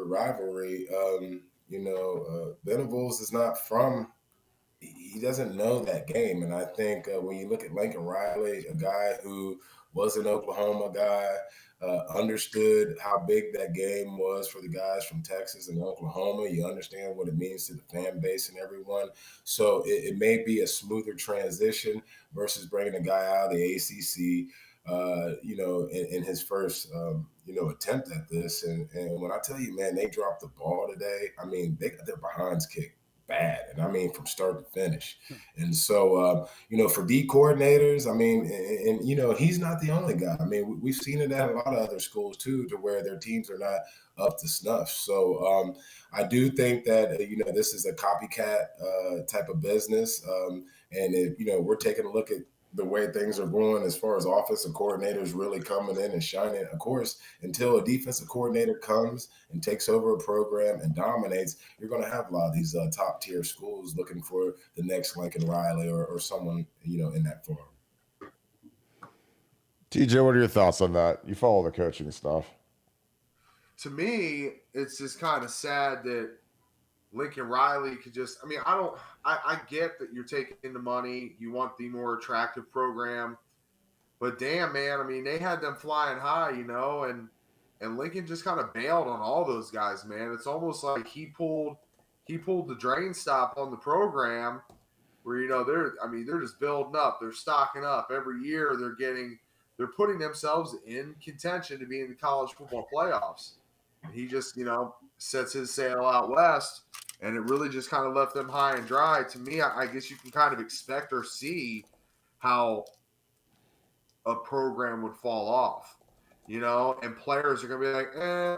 rivalry, Venables is not from. He doesn't know that game. And I think when you look at Lincoln Riley, a guy who was an Oklahoma guy, understood how big that game was for the guys from Texas and Oklahoma. You understand what it means to the fan base and everyone. So it may be a smoother transition versus bringing a guy out of the ACC, in his first, attempt at this. And when I tell you, man, they dropped the ball today. I mean, they got their behinds kicked bad, and I mean from start to finish. And so for D coordinators, and he's not the only guy. I mean, we've seen it at a lot of other schools too, to where their teams are not up to snuff. So I do think that this is a copycat type of business, and if we're taking a look at the way things are going as far as offensive coordinators really coming in and shining. Of course, until a defensive coordinator comes and takes over a program and dominates, you're going to have a lot of these top tier schools looking for the next Lincoln Riley or someone, in that form. TJ, what are your thoughts on that? You follow the coaching stuff. To me, it's just kind of sad that Lincoln Riley could just, I get that you're taking the money. You want the more attractive program. But damn, man, they had them flying high, and Lincoln just kind of bailed on all those guys, man. It's almost like he pulled the drain stop on the program where, they're just building up. They're stocking up. Every year they're putting themselves in contention to be in the college football playoffs. And he just, sets his sail out west. And it really just kind of left them high and dry. To me, I guess you can kind of expect or see how a program would fall off, and players are going to be like,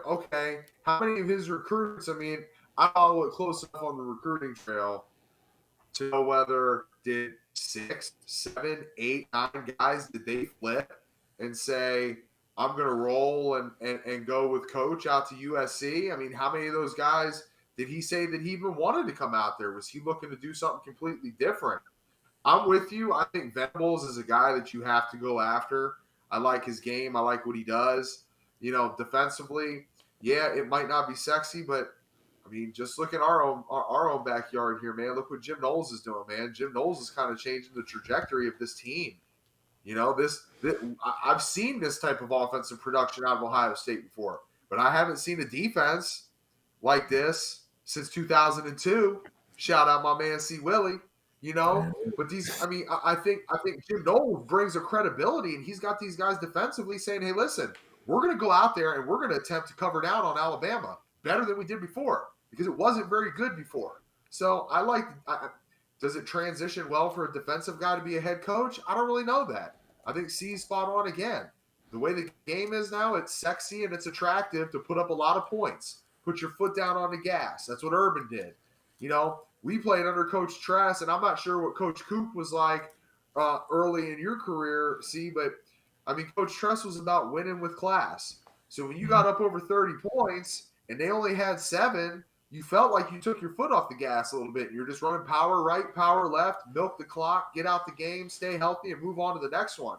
okay. How many of his recruits, I follow it close enough on the recruiting trail to know whether did 6, 7, 8, 9 guys, did they flip and say, I'm going to roll and go with coach out to USC? How many of those guys did he say that he even wanted to come out there? Was he looking to do something completely different? I'm with you. I think Venables is a guy that you have to go after. I like his game. I like what he does. Defensively, yeah, it might not be sexy, but just look at our own backyard here, man. Look what Jim Knowles is doing, man. Jim Knowles is kind of changing the trajectory of this team. I've seen this type of offensive production out of Ohio State before, but I haven't seen a defense like this since 2002. Shout out my man C. Willie. But I think Jim Knowles brings a credibility, and he's got these guys defensively saying, "Hey, listen, we're going to go out there and we're going to attempt to cover down on Alabama better than we did before because it wasn't very good before." So does it transition well for a defensive guy to be a head coach? I don't really know that. I think C's spot on again. The way the game is now, it's sexy and it's attractive to put up a lot of points. Put your foot down on the gas. That's what Urban did. We played under Coach Tress, and I'm not sure what Coach Coop was like early in your career, C, but, Coach Tress was about winning with class. So when you got up over 30 points and they only had 7, you felt like you took your foot off the gas a little bit. You're just running power right, power left, milk the clock, get out the game, stay healthy, and move on to the next one.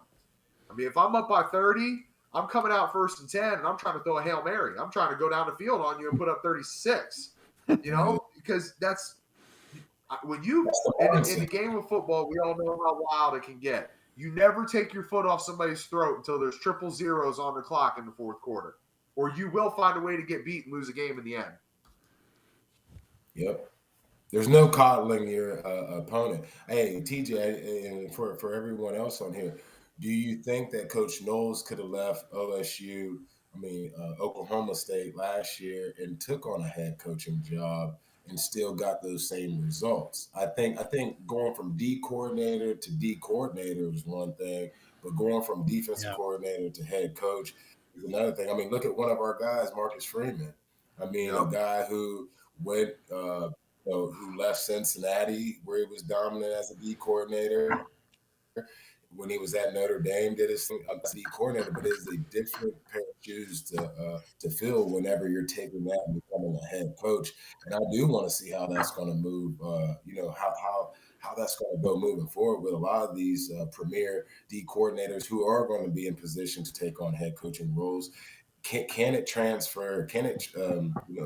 If I'm up by 30, I'm coming out 1st and 10, and I'm trying to throw a Hail Mary. I'm trying to go down the field on you and put up 36, because that's – when you in the game of football, we all know how wild it can get. You never take your foot off somebody's throat until there's triple zeros on the clock in the 4th quarter, or you will find a way to get beat and lose a game in the end. Yep. There's no coddling your opponent. Hey, TJ, and for everyone else on here, do you think that Coach Knowles could have left OSU, Oklahoma State last year and took on a head coaching job and still got those same results? I think going from D coordinator to D coordinator is one thing, but going from defensive coordinator to head coach is another thing. Look at one of our guys, Marcus Freeman. A guy who went, who left Cincinnati where he was dominant as a D coordinator. When he was at Notre Dame, did his thing as D coordinator, but it's a different pair of shoes to fill whenever you're taking that and becoming a head coach. And I do want to see how that's going to move. How that's going to go moving forward with a lot of these premier D coordinators who are going to be in position to take on head coaching roles. Can it transfer? Can it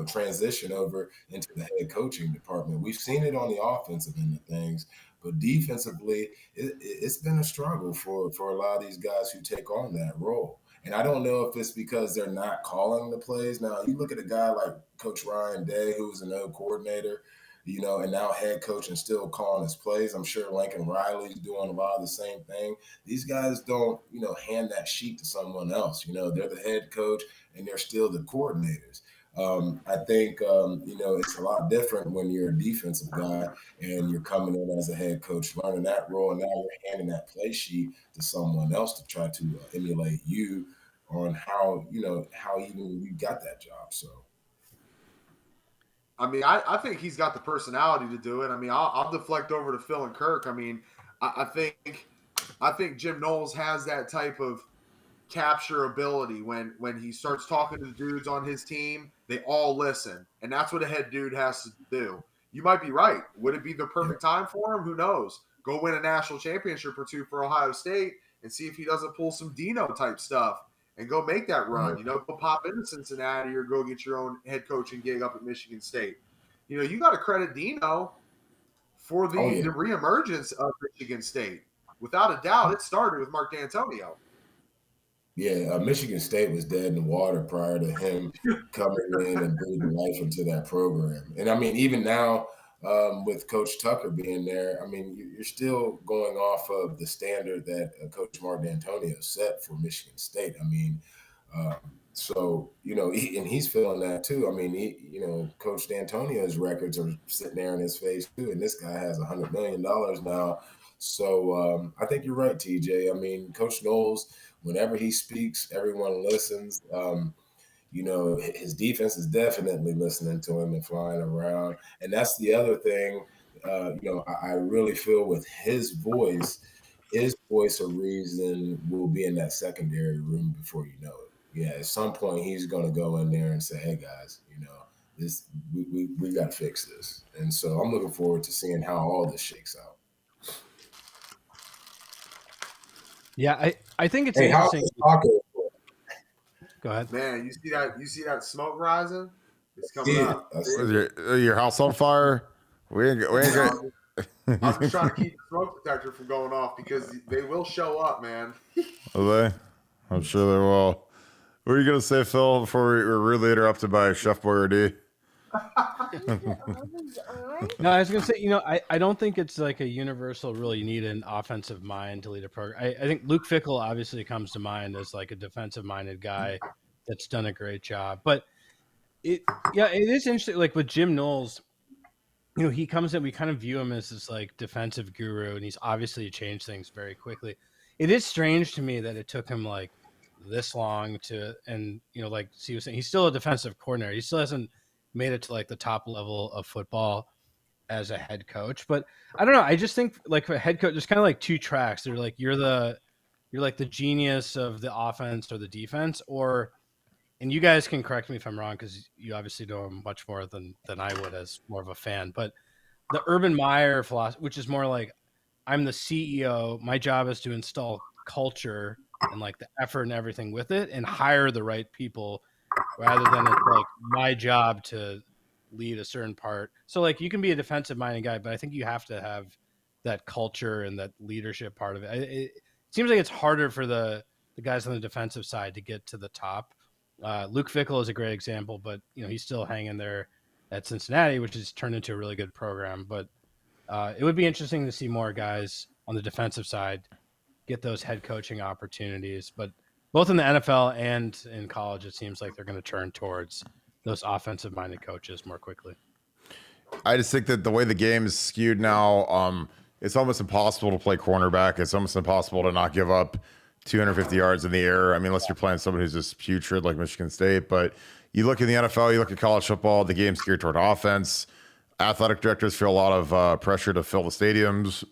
transition over into the head coaching department? We've seen it on the offensive end of things. But defensively, it's been a struggle for a lot of these guys who take on that role. And I don't know if it's because they're not calling the plays. Now, you look at a guy like Coach Ryan Day, who was an O coordinator, and now head coach and still calling his plays. I'm sure Lincoln Riley's doing a lot of the same thing. These guys don't, hand that sheet to someone else. They're the head coach and they're still the coordinators. I think, it's a lot different when you're a defensive guy and you're coming in as a head coach, learning that role, and now you're handing that play sheet to someone else to try to emulate you on how even you got that job. So, I think he's got the personality to do it. I'll deflect over to Phil and Kirk. I think Jim Knowles has that type of capture ability when he starts talking to the dudes on his team. They all listen, and that's what a head dude has to do. You might be right. Would it be the perfect time for him? Who knows? Go win a national championship or 2 for Ohio State and see if he doesn't pull some Dino type stuff and go make that run. Go pop into Cincinnati or go get your own head coaching gig up at Michigan State. You got to credit Dino for the reemergence of Michigan State. Without a doubt, it started with Mark D'Antonio. Yeah, Michigan State was dead in the water prior to him coming in and breathing life into that program. And even now with Coach Tucker being there, you're still going off of the standard that Coach Mark D'Antonio set for Michigan State. So, and he's feeling that too. Coach D'Antonio's records are sitting there in his face too. And this guy has $100 million now. So I think you're right, TJ. Coach Knowles, whenever he speaks, everyone listens. His defense is definitely listening to him and flying around. And that's the other thing, I really feel with his voice of reason will be in that secondary room before you know it. Yeah, at some point he's going to go in there and say, hey, guys, this we got to fix this. And so I'm looking forward to seeing how all this shakes out. Yeah, I think it's interesting. Go ahead. Man, you see that smoke rising? It's coming up. Your house on fire? We ain't good. I'm just trying to keep the smoke detector from going off because they will show up, man. Will they? I'm sure they will. What are you going to say, Phil, before we were rudely interrupted by Chef Boyardee? No, I was gonna say, I don't think it's like a universal rule. You need an offensive mind to lead a program. I think Luke Fickell obviously comes to mind as like a defensive minded guy that's done a great job. But it is interesting. Like with Jim Knowles, he comes in, we kind of view him as this like defensive guru, and he's obviously changed things very quickly. It is strange to me that it took him like this long to, and like he was saying, he's still a defensive coordinator. He still hasn't made it to like the top level of football as a head coach. But I don't know. I just think like for a head coach, there's kind of like two tracks. They're like you're like the genius of the offense or the defense, and you guys can correct me if I'm wrong because you obviously know him much more than I would as more of a fan. But the Urban Meyer philosophy, which is more like I'm the CEO, my job is to install culture and like the effort and everything with it and hire the right people rather than it's like my job to lead a certain part. So like you can be a defensive minded guy, but I think you have to have that culture and that leadership part of it. It seems like it's harder for the guys on the defensive side to get to the top. Luke Fickell is a great example, but he's still hanging there at Cincinnati, which has turned into a really good program. But it would be interesting to see more guys on the defensive side get those head coaching opportunities. But both in the NFL and in college, it seems like they're going to turn towards those offensive-minded coaches more quickly. I just think that the way the game is skewed now, it's almost impossible to play cornerback. It's almost impossible to not give up 250 yards in the air. I mean, unless you're playing someone who's just putrid like Michigan State. But you look in the NFL, you look at college football, the game's geared toward offense. Athletic directors feel a lot of pressure to fill the stadiums.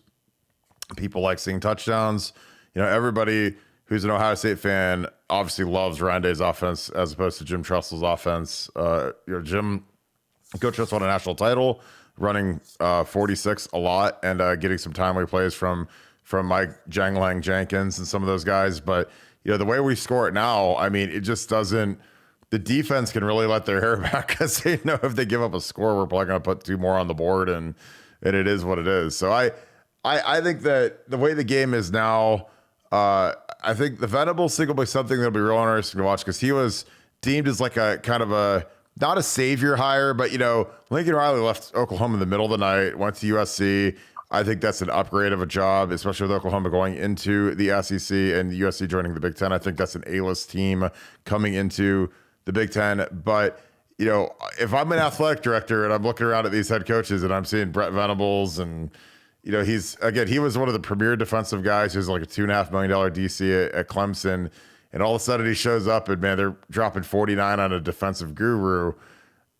People like seeing touchdowns. Everybody who's an Ohio State fan obviously loves Ryan Day's offense as opposed to Jim Tressel's offense. Jim, Coach Tressel won a national title, running 46 a lot and getting some timely plays from Mike Janglang Jenkins and some of those guys. But, the way we score it now, I mean, it just doesn't – the defense can really let their hair back because they know if they give up a score, we're probably going to put two more on the board, and it is what it is. So I think that the way the game is now, I think the Venables thing will be something that'll be real interesting to watch because he was deemed as like a kind of a not a savior hire, but Lincoln Riley left Oklahoma in the middle of the night, went to USC. I think that's an upgrade of a job, especially with Oklahoma going into the SEC and USC joining the Big Ten. I think that's an A-list team coming into the Big Ten. But if I'm an athletic director and I'm looking around at these head coaches and I'm seeing Brett Venables and he was one of the premier defensive guys. He was like a $2.5 million DC at Clemson. And all of a sudden he shows up and, man, they're dropping 49 on a defensive guru.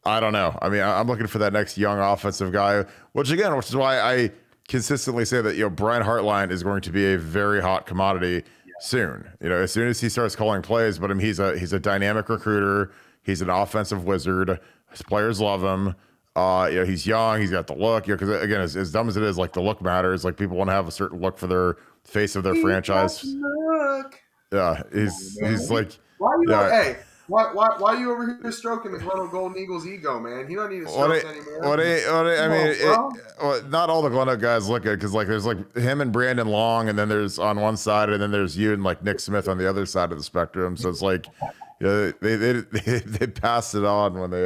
I don't know. I mean, I'm looking for that next young offensive guy, which is why I consistently say that, Brian Hartline is going to be a very hot commodity soon. As soon as he starts calling plays, but he's a dynamic recruiter. He's an offensive wizard. His players love him. He's young. He's got the look. Because again, as dumb as it is, like the look matters. Like people want to have a certain look for their face of their franchise. Yeah, he's like. Why you over here stroking the Gleno Golden Eagles ego, man? He don't need to stroke anymore. Not all the Gleno guys look good because like there's like him and Brandon Long, and then there's on one side, and then there's you and like Nick Smith on the other side of the spectrum. So it's like, they passed it on when they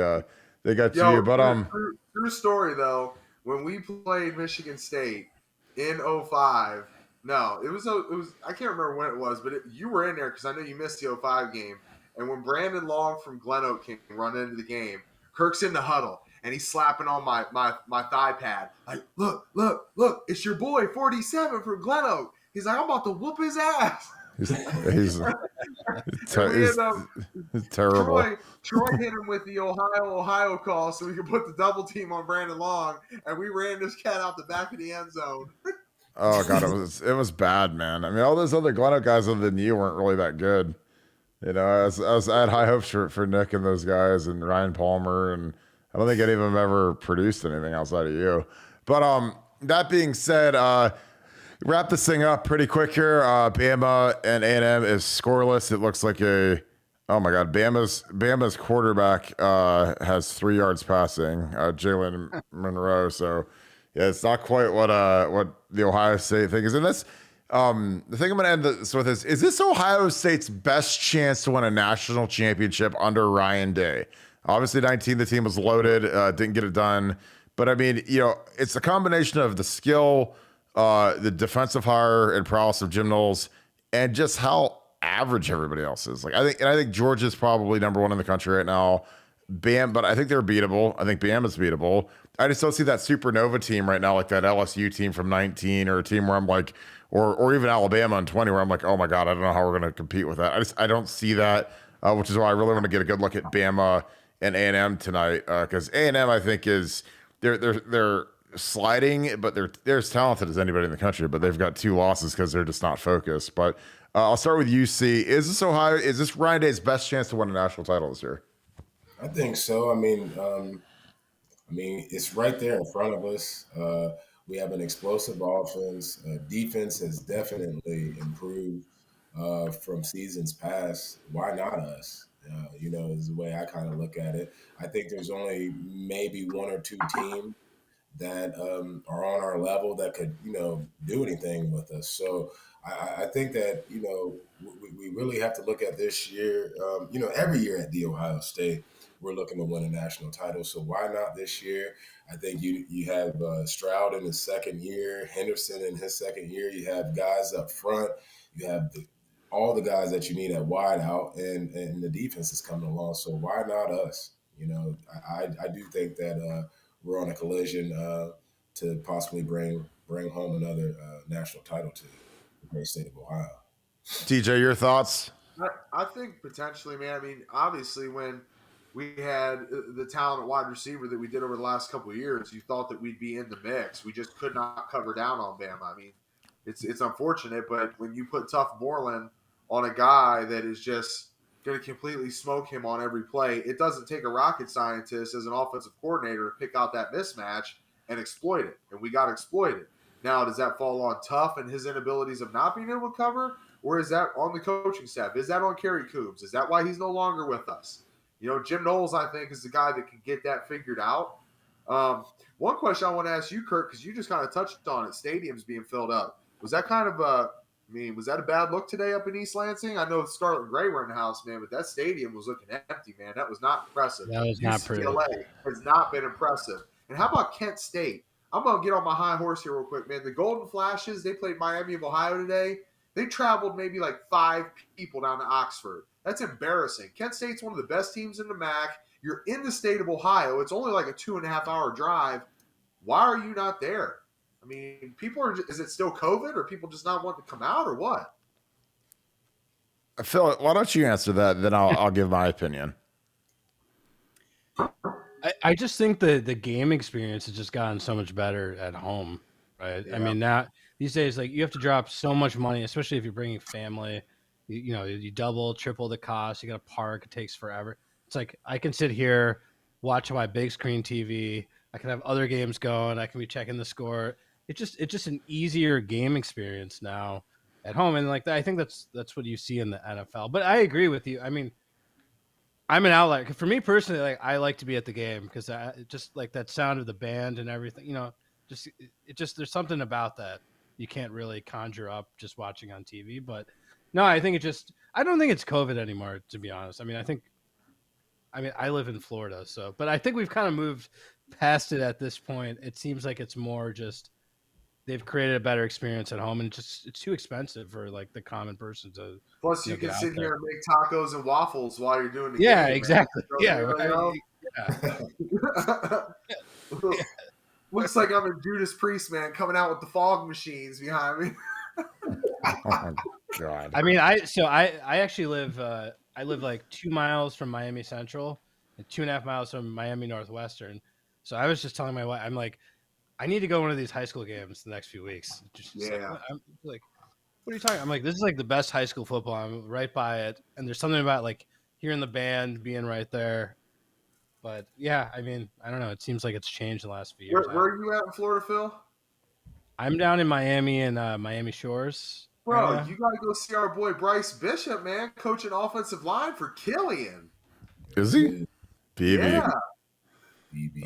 got to you. But true story though. When we played Michigan State in 05, no, it was I can't remember when it was, but you were in there because I know you missed the 05 game. And when Brandon Long from Glen Oak came run into the game, Kirk's in the huddle and he's slapping on my thigh pad. Like, look, it's your boy 47 from Glen Oak. He's like, I'm about to whoop his ass. He's terrible. Troy hit him with the Ohio call so we could put the double team on Brandon Long, and we ran this cat out the back of the end zone. Oh God, it was bad, man. I mean, all those other Glen Oak guys other than you weren't really that good. I had high hopes for Nick and those guys and Ryan Palmer, and I don't think any of them ever produced anything outside of you. But that being said, wrap this thing up pretty quick here. Bama and A&M is scoreless. It looks like oh my God, Bama's quarterback has 3 yards passing, Jalen Monroe. So yeah, it's not quite what the Ohio State thing is. And this. The thing I'm going to end this with is this Ohio State's best chance to win a national championship under Ryan Day? Obviously, 19, the team was loaded, didn't get it done. But I mean, it's a combination of the skill, the defensive hire and prowess of Jim Knowles, and just how average everybody else is. Like I think Georgia's probably number one in the country right now. Bam, but I think they're beatable. I think Bam is beatable. I just don't see that supernova team right now, like that LSU team from 19, or a team where I'm like, or even Alabama in 20, where I'm like, oh my God, I don't know how we're going to compete with that. I don't see that, which is why I really want to get a good look at Bama and A&M tonight, because A&M I think is they're sliding, but they're as talented as anybody in the country, but they've got 2 losses because they're just not focused. But I'll start with UC. Is this Ohio? Is this Ryan Day's best chance to win a national title this year? I think so. I mean, it's right there in front of us. We have an explosive offense. Defense has definitely improved from seasons past. Why not us? Is the way I kind of look at it. I think there's only maybe 1 or 2 teams that are on our level that could, do anything with us. So I think that, we really have to look at this year. Every year at The Ohio State, we're looking to win a national title. So why not this year? I think you have Stroud in his second year, Henderson in his second year. You have guys up front. You have all the guys that you need at wide out, and the defense is coming along. So why not us? I do think that we're on a collision to possibly bring home another national title to the great state of Ohio. TJ, your thoughts? I think potentially, man. I mean, obviously, when we had the talent at wide receiver that we did over the last couple of years, you thought that we'd be in the mix. We just could not cover down on Bama. I mean, it's unfortunate, but when you put Tough Moreland on a guy that is just going to completely smoke him on every play, it doesn't take a rocket scientist as an offensive coordinator to pick out that mismatch and exploit it. And we got exploited. Now, does that fall on Tough and his inabilities of not being able to cover? Or is that on the coaching staff? Is that on Kerry Coombs? Is that why he's no longer with us? Jim Knowles, I think, is the guy that can get that figured out. One question I want to ask you, Kirk, because you just kind of touched on it, stadiums being filled up. Was that kind of was that a bad look today up in East Lansing? I know Scarlet and Gray were in the house, man, but that stadium was looking empty, man. That was not impressive. That was not pretty. UCLA has not been impressive. And how about Kent State? I'm going to get on my high horse here real quick, man. The Golden Flashes, they played Miami of Ohio today. They traveled maybe like 5 people down to Oxford. That's embarrassing. Kent State's one of the best teams in the MAC. You're in the state of Ohio. It's only like a 2.5-hour drive. Why are you not there? I mean, is it still COVID, or people just not wanting to come out, or what? Phil, why don't you answer that? Then I'll give my opinion. I just think the game experience has just gotten so much better at home, right? Yeah. I mean, now these days, like, you have to drop so much money, especially if you're bringing family. You double, triple the cost. You got to park. It takes forever. It's like I can sit here, watch my big screen TV. I can have other games going. I can be checking the score. It's just an easier game experience now at home, and like I think that's what you see in the NFL. But I agree with you. I mean, I'm an outlier. For me personally, like, I like to be at the game because just like that sound of the band and everything. There's something about that you can't really conjure up just watching on TV. But no, I think I don't think it's COVID anymore, to be honest. I mean, I live in Florida, but I think we've kind of moved past it at this point. It seems like it's more just they've created a better experience at home, and it's too expensive for like the common person to. Plus, you can sit here and make tacos and waffles while you're doing the game. Yeah, exactly. Yeah. Looks like I'm a Judas Priest, man, coming out with the fog machines behind me. Oh my God. I mean, I actually live. I live like 2 miles from Miami Central and 2.5 miles from Miami Northwestern. So I was just telling my wife, I'm like, I need to go to one of these high school games the next few weeks. I'm like, what are you talking? I'm like, this is like the best high school football. I'm right by it, and there's something about like hearing the band, being right there. But yeah, I mean, I don't know. It seems like it's changed in the last few years. Where are you at in Florida, Phil? I'm down in Miami and Miami Shores. Bro, you got to go see our boy Bryce Bishop, man, coaching offensive line for Killian. Is he? BB. Yeah.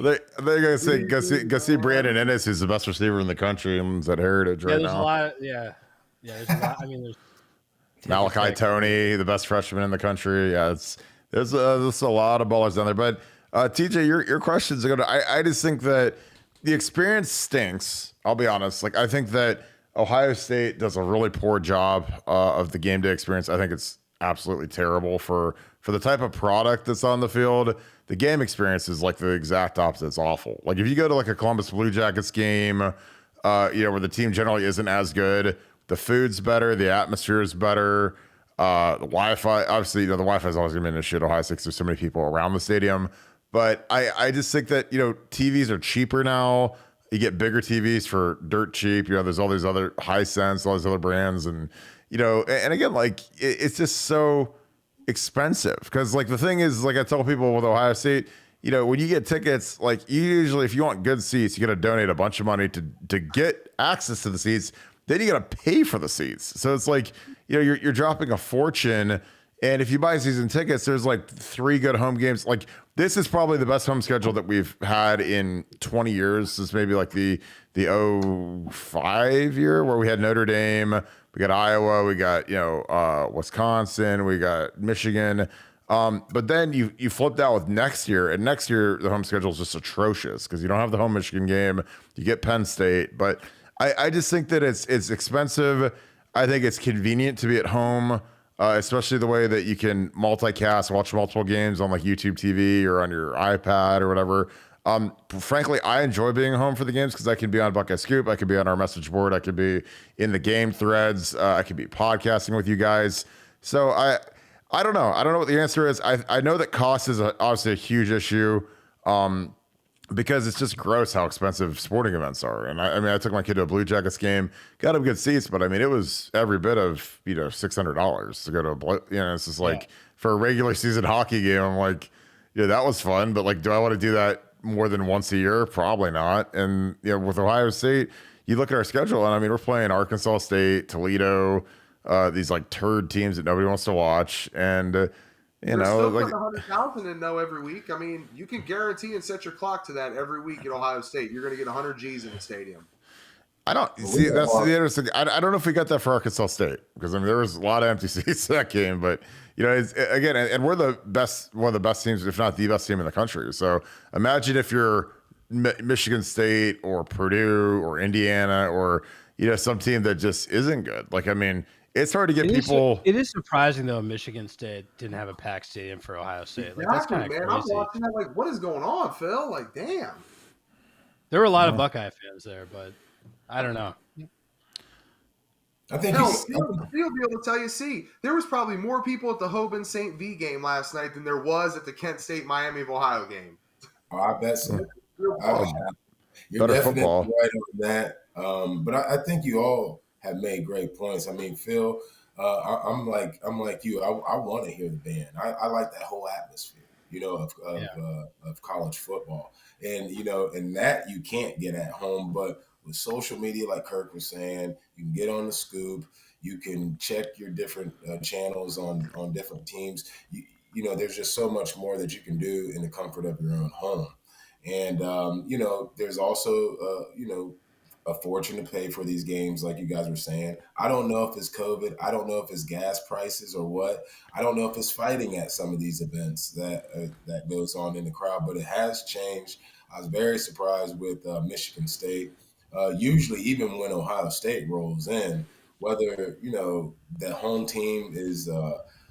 They're gonna say go see Brandon Ennis, who's the best receiver in the country, and is at Heritage right now. There's a lot. There's a lot. I mean, there's Malachi Tony, the best freshman in the country. Yeah, There's a lot of ballers down there, but TJ, your questions are gonna. I just think that the experience stinks. I'll be honest. Like I think that Ohio State does a really poor job of the game day experience. I think it's absolutely terrible for the type of product that's on the field. The game experience is like the exact opposite. It's awful. Like if you go to like a Columbus Blue Jackets game, where the team generally isn't as good, the food's better, the atmosphere is better. The Wi-Fi, obviously, the Wi-Fi is always going to be an issue at Ohio State 'cause there's so many people around the stadium. But I just think that, TVs are cheaper now. You get bigger TVs for dirt cheap. There's all these other Hisense, all these other brands. And, and again, like, it's just so expensive. Because, like, the thing is, like I tell people with Ohio State, when you get tickets, like, you usually, if you want good seats, you got to donate a bunch of money to get access to the seats. Then you got to pay for the seats. So it's like, you're dropping a fortune. And if you buy season tickets, there's like 3 good home games. Like this is probably the best home schedule that we've had in 20 years. This is maybe like the 05 year where we had Notre Dame, we got Iowa, we got, Wisconsin, we got Michigan. But then you flip that with next year, and next year the home schedule is just atrocious because you don't have the home Michigan game. You get Penn State, but I just think that it's expensive. I think it's convenient to be at home, especially the way that you can multicast, watch multiple games on like YouTube TV or on your iPad or whatever. Frankly, I enjoy being home for the games because I can be on Buckeye Scoop, I can be on our message board, I could be in the game threads, I could be podcasting with you guys. So I don't know. I don't know what the answer is. I know that cost is obviously a huge issue. Because it's just gross how expensive sporting events are. And I took my kid to a Blue Jackets game, got him good seats, but it was every bit of, $600 to go to it's just like for a regular season hockey game, I'm like, that was fun. But like, do I want to do that more than once a year? Probably not. And, with Ohio State, you look at our schedule and we're playing Arkansas State, Toledo, these like turd teams that nobody wants to watch. And, still like 100,000 in every week. You can guarantee and set your clock to that every week at Ohio State. You're going to get 100 G's in the stadium. I don't see that's the interesting. I don't know if we got that for Arkansas State because there was a lot of empty seats that game, but it's again, and we're the best, one of the best teams, if not the best team in the country. So imagine if you're Michigan State or Purdue or Indiana or some team that just isn't good. Like it's hard to get people. It is surprising though. Michigan State didn't have a packed stadium for Ohio State. Like that's kind of crazy. I'm watching that. Like, what is going on, Phil? Like, damn. There were a lot of Buckeye fans there, but I don't know. I think he'll be able to tell you. See, there was probably more people at the Hoban St. V game last night than there was at the Kent State Miami of Ohio game. Oh, I bet so. You're better definitely football. right on that. But I think you all have made great points. Phil, I'm like you. I want to hear the band. I like that whole atmosphere, of college football, and and that you can't get at home. But with social media, like Kirk was saying, you can get on the scoop. You can check your different channels on different teams. There's just so much more that you can do in the comfort of your own home. And there's also a fortune to pay for these games, like you guys were saying. I don't know if it's COVID. I don't know if it's gas prices or what. I don't know if it's fighting at some of these events that goes on in the crowd, but it has changed. I was very surprised with Michigan State. Usually, even when Ohio State rolls in, whether the home team is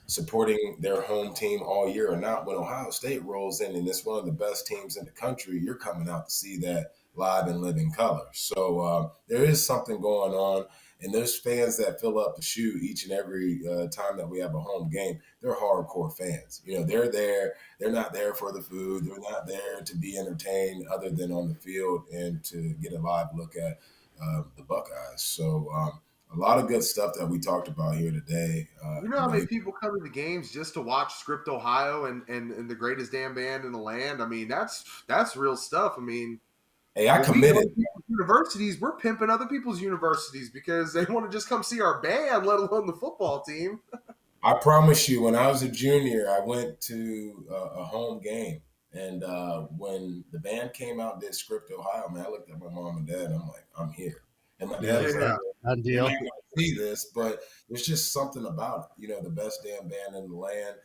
supporting their home team all year or not, when Ohio State rolls in and it's one of the best teams in the country, you're coming out to see that live and living color. So there is something going on, and those fans that fill up the shoe each and every time that we have a home game, they're hardcore fans. They're there. They're not there for the food. They're not there to be entertained other than on the field and to get a live look at the Buckeyes. So a lot of good stuff that we talked about here today. How many people come to the games just to watch Script Ohio and the greatest damn band in the land? That's real stuff. Hey, I committed. Universities, we're pimping other people's universities because they want to just come see our band, let alone the football team. I promise you, when I was a junior, I went to a home game. And when the band came out and did Script Ohio, man, I looked at my mom and dad, and I'm like, I'm here. And my dad was like, Done deal. I don't see this, but there's just something about it. The best damn band in the land.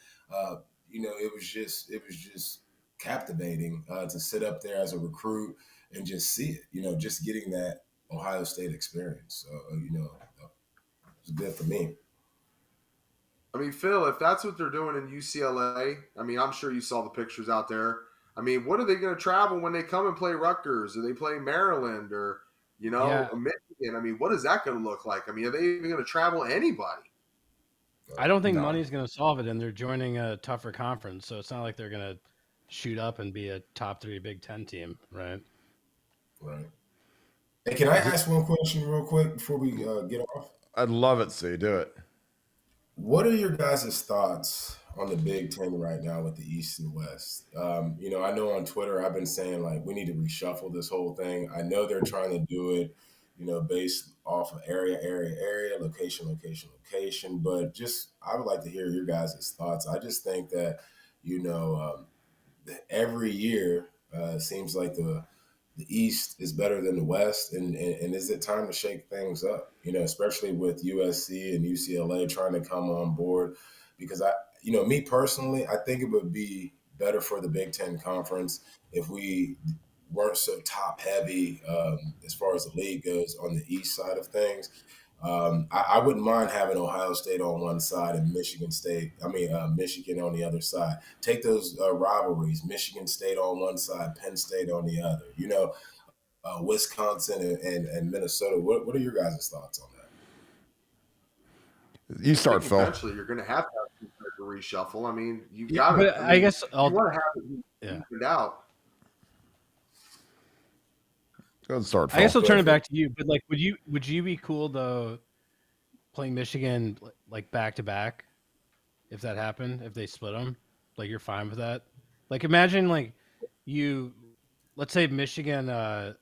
it was just captivating to sit up there as a recruit and just see it. Just getting that Ohio State experience. So it was good for me. I mean, Phil, if that's what they're doing in UCLA, I mean, I'm sure you saw the pictures out there. I mean, what are they going to travel when they come and play Rutgers? Or they play Maryland or, Michigan? I mean, what is that going to look like? I mean, are they even going to travel anybody? I don't think money's going to solve it, and they're joining a tougher conference, so it's not like they're going to shoot up and be a top 3 Big Ten team, right? Right. Hey, can I ask one question real quick before we get off? I'd love it, C. Do it. What are your guys' thoughts on the Big Ten right now with the East and West? I know on Twitter I've been saying like we need to reshuffle this whole thing. I know they're trying to do it, based off of area, location. But just I would like to hear your guys' thoughts. I just think that every year seems like the East is better than the West, and is it time to shake things up? Especially with USC and UCLA trying to come on board, because me personally, I think it would be better for the Big Ten Conference if we weren't so top heavy as far as the league goes on the East side of things. I wouldn't mind having Ohio State on one side and Michigan on the other side. Take those rivalries, Michigan State on one side, Penn State on the other. Wisconsin and Minnesota. What are your guys' thoughts on that? You start, Phil. Eventually, you're going to have to reshuffle. I mean, you got to. But I guess you want to have it out. Go ahead, start, Phil. I guess I'll turn it back to you. But like, would you be cool though playing Michigan like back to back if that happened? If they split them, like you're fine with that? Like, imagine like let's say Michigan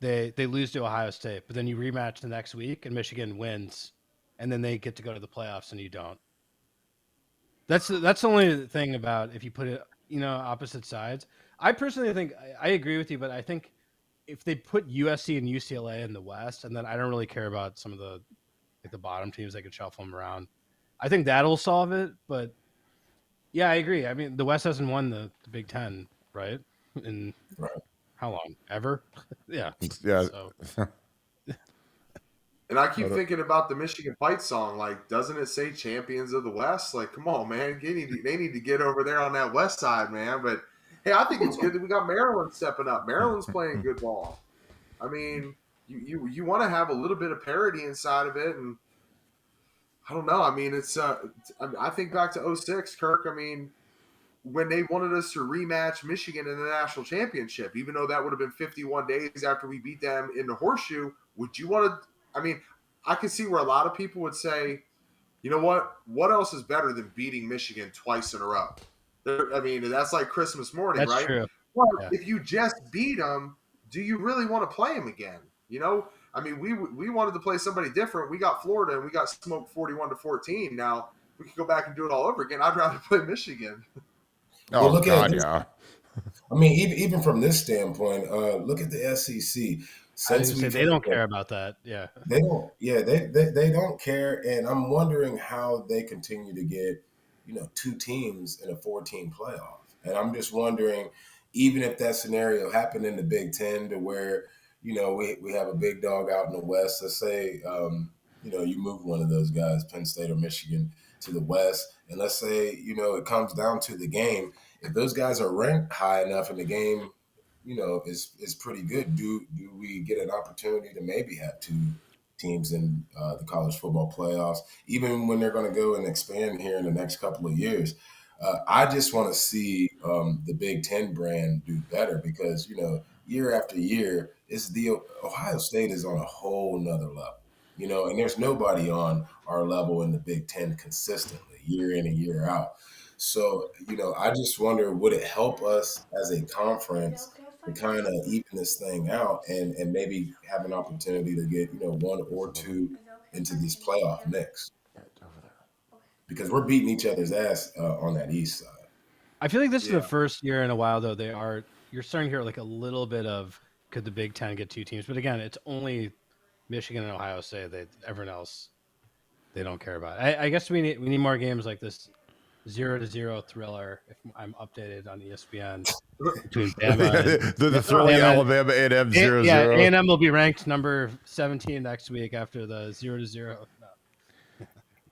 they lose to Ohio State, but then you rematch the next week and Michigan wins, and then they get to go to the playoffs and you don't. That's the only thing about if you put it opposite sides. I personally think I agree with you, but I think if they put USC and UCLA in the West, and then I don't really care about some of the bottom teams, they could shuffle them around. I think that'll solve it. But yeah, I agree. I mean, the West hasn't won the Big Ten, right? In how long? Ever? Yeah. So. And I keep thinking about the Michigan Fight song. Like, doesn't it say champions of the West? Like, come on, man. They need to get over there on that West side, man. But hey, I think it's good that we got Maryland stepping up. Maryland's playing good ball. I mean, you want to have a little bit of parity inside of it, and I don't know. I mean, it's I think back to 2006, Kirk. I mean, when they wanted us to rematch Michigan in the national championship, even though that would have been 51 days after we beat them in the horseshoe, would you want to? I mean, I can see where a lot of people would say, you know what? What else is better than beating Michigan twice in a row? I mean, that's like Christmas morning, that's right? True. Well, if you just beat them, do you really want to play them again? I mean, we wanted to play somebody different. We got Florida and we got smoked 41-14. Now, if we could go back and do it all over again, I'd rather play Michigan. Oh, well, God, yeah. I mean, even from this standpoint, look at the SEC. They don't care about that. Yeah, they don't. Yeah, they don't care, and I'm wondering how they continue to get 2 teams in a 4-team playoff. And I'm just wondering, even if that scenario happened in the Big Ten, to where we have a big dog out in the West. Let's say you move one of those guys, Penn State or Michigan, to the West, and let's say it comes down to the game. If those guys are ranked high enough in the game, is pretty good. Do we get an opportunity to maybe have 2 teams in the college football playoffs, even when they're going to go and expand here in the next couple of years? I just want to see the Big Ten brand do better because, year after year, Ohio State is on a whole nother level, and there's nobody on our level in the Big Ten consistently year in and year out. So, I just wonder, would it help us as a conference to kind of even this thing out and maybe have an opportunity to get, 1 or 2 into this playoff mix? Because we're beating each other's ass on that East side. I feel like this is the first year in a while, though, you're starting to hear like a little bit of could the Big Ten get 2 teams? But again, it's only Michigan and Ohio State. Everyone else, they don't care about. I guess we need more games like this 0-0 thriller. If I'm updated on ESPN between Bama the thrilling Alabama A&M 0-0. Yeah, A&M will be ranked number 17 next week after the 0-0. No.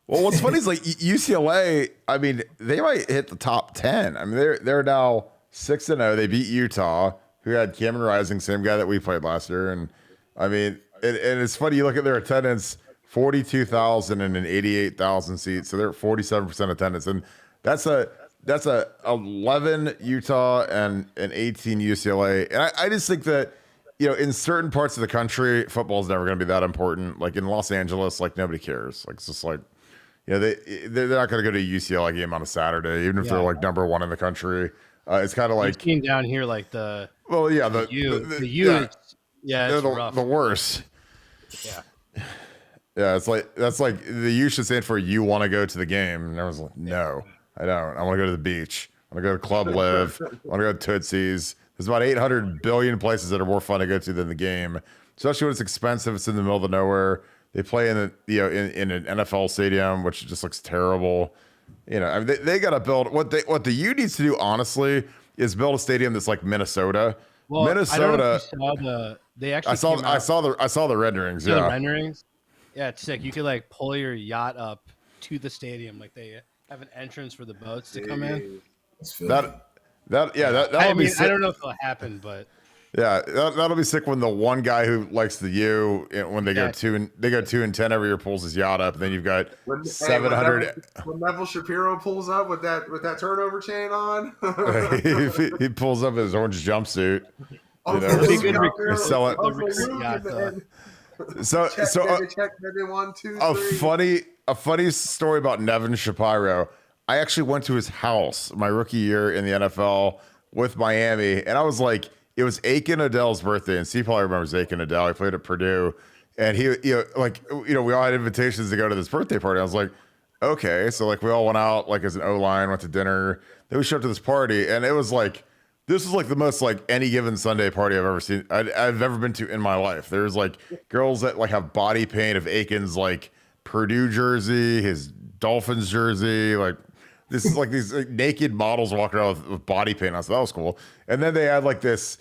Well, what's funny is like UCLA. I mean, they might hit the top 10. I mean, they're now 6-0. They beat Utah, who had Cameron Rising, same guy that we played last year. And I mean, and it's funny. You look at their attendance: 42,000 and an 88,000 seats. So they're at 47% attendance, and that's a 11 Utah and an 18 UCLA. And I just think that, you know, in certain parts of the country, football is never going to be that important. Like in Los Angeles, like nobody cares. Like it's just like, you know, they're not going to go to a UCLA game on a Saturday, even if they're like number one in the country. It's kind of like team down here, like the U. It's the worst. Yeah. Yeah, it's like that's like the U should stand for you want to go to the game, and everyone's like, no, I don't. I want to go to the beach. I want to go to Club Live. I want to go to Tootsie's. There's about 800 billion places that are more fun to go to than the game, especially when it's expensive. It's in the middle of nowhere. They play in in an NFL stadium, which just looks terrible. You know, I mean, they got to build what the U needs to do. Honestly, is build a stadium that's like Minnesota. Well, Minnesota. I don't know if you saw they actually. I saw the renderings. The Yeah, renderings. Yeah, it's sick. You could like pull your yacht up to the stadium, like they have an entrance for the boats to come in. That'll be sick. I don't know if it'll happen, but yeah, that'll be sick when the one guy who likes the U, when they go 2-10 every year, pulls his yacht up, and then you've got 700. When Neville Shapiro pulls up with that turnover chain on, he pulls up his orange jumpsuit. Oh, You know, it'd be good recruit. sell it. A funny story about Nevin Shapiro. I actually went to his house my rookie year in the NFL with Miami, and I was like, it was Aiken Odell's birthday, and Steve probably remembers Aiken Odell. He played at Purdue, and we all had invitations to go to this birthday party. I was like, okay, so like we all went out like as an O-line, went to dinner. Then we showed up to this party, and it was like, this was like the most like any given Sunday party I've ever seen. I've ever been to in my life. There's like girls that like have body paint of Aiken's like Purdue jersey, his Dolphins jersey. Like this is like these like, naked models walking around with body paint on. So that was cool. And then they had like this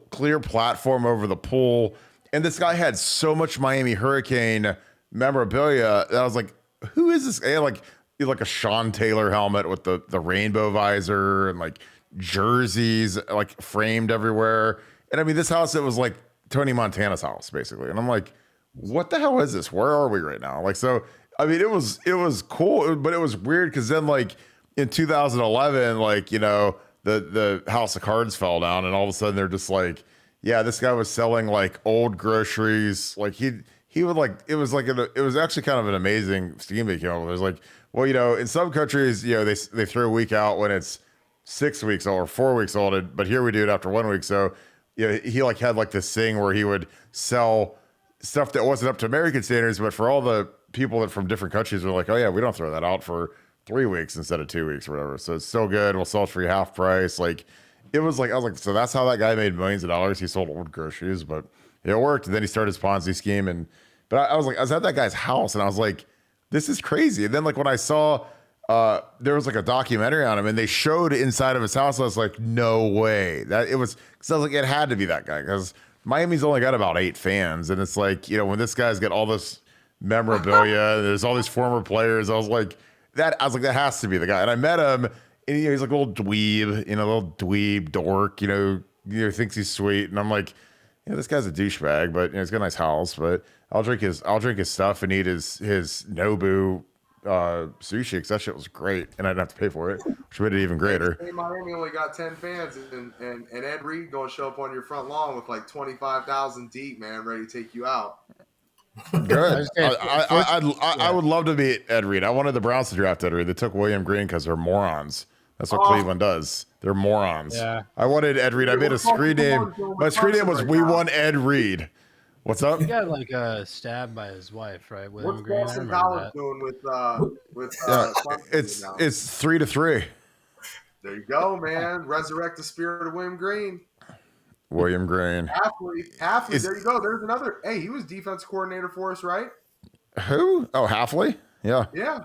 clear platform over the pool. And this guy had so much Miami Hurricane memorabilia that I was like, who is this? He had like a Sean Taylor helmet with the rainbow visor and like jerseys like framed everywhere. And I mean, this house, it was like Tony Montana's house basically. And I'm like, what the hell is this? Where are we right now? Like, so, I mean, it was cool, but it was weird. Cause then like in 2011, like, you know, the house of cards fell down and all of a sudden they're just like, yeah, this guy was selling like old groceries. Like he would like, it was actually kind of an amazing scheme that came up with. It was like, well, you know, in some countries, you know, they throw a week out when it's 6 weeks old or 4 weeks old, but here we do it after 1 week. So, you know, he like had like this thing where he would sell stuff that wasn't up to American standards, but for all the people that from different countries were like, oh yeah, we don't throw that out for 3 weeks instead of 2 weeks or whatever. So it's so good. We'll sell it for you half price. Like it was like, I was like, so that's how that guy made millions of dollars. He sold old groceries, but it worked. And then he started his Ponzi scheme. But I was like, I was at that guy's house and I was like, this is crazy. And then like when I saw, there was like a documentary on him and they showed inside of his house. I was like, no way that it was, cause I was like, it had to be that guy. Cause Miami's only got about 8 fans. And it's like, you know, when this guy's got all this memorabilia, there's all these former players. I was like, that has to be the guy. And I met him and he's like a little dweeb, you know, a little dweeb dork, you know, thinks he's sweet. And I'm like, you know, this guy's a douchebag, but you know, he's got a nice house, but I'll drink his stuff and eat his Nobu sushi because that shit was great and I didn't have to pay for it, which made it even greater. Miami only got 10 fans and Ed Reed gonna show up on your front lawn with like 25,000 deep, man, ready to take you out. Good. I would love to meet Ed Reed. I wanted the Browns to draft Ed Reed. They took William Green because they're morons. That's what Cleveland does. They're morons. Yeah. I wanted Ed Reed. I made a screen name. My screen name was "We Want Ed Reed." What's up? He got like stabbed by his wife, right? William Green. What's Boston College doing with it's 3-3. There you go, man. Resurrect the spirit of William Green. William Green. Halfley. There you go. There's another. Hey, he was defense coordinator for us, right? Who? Oh, Halfley? Yeah. Yeah.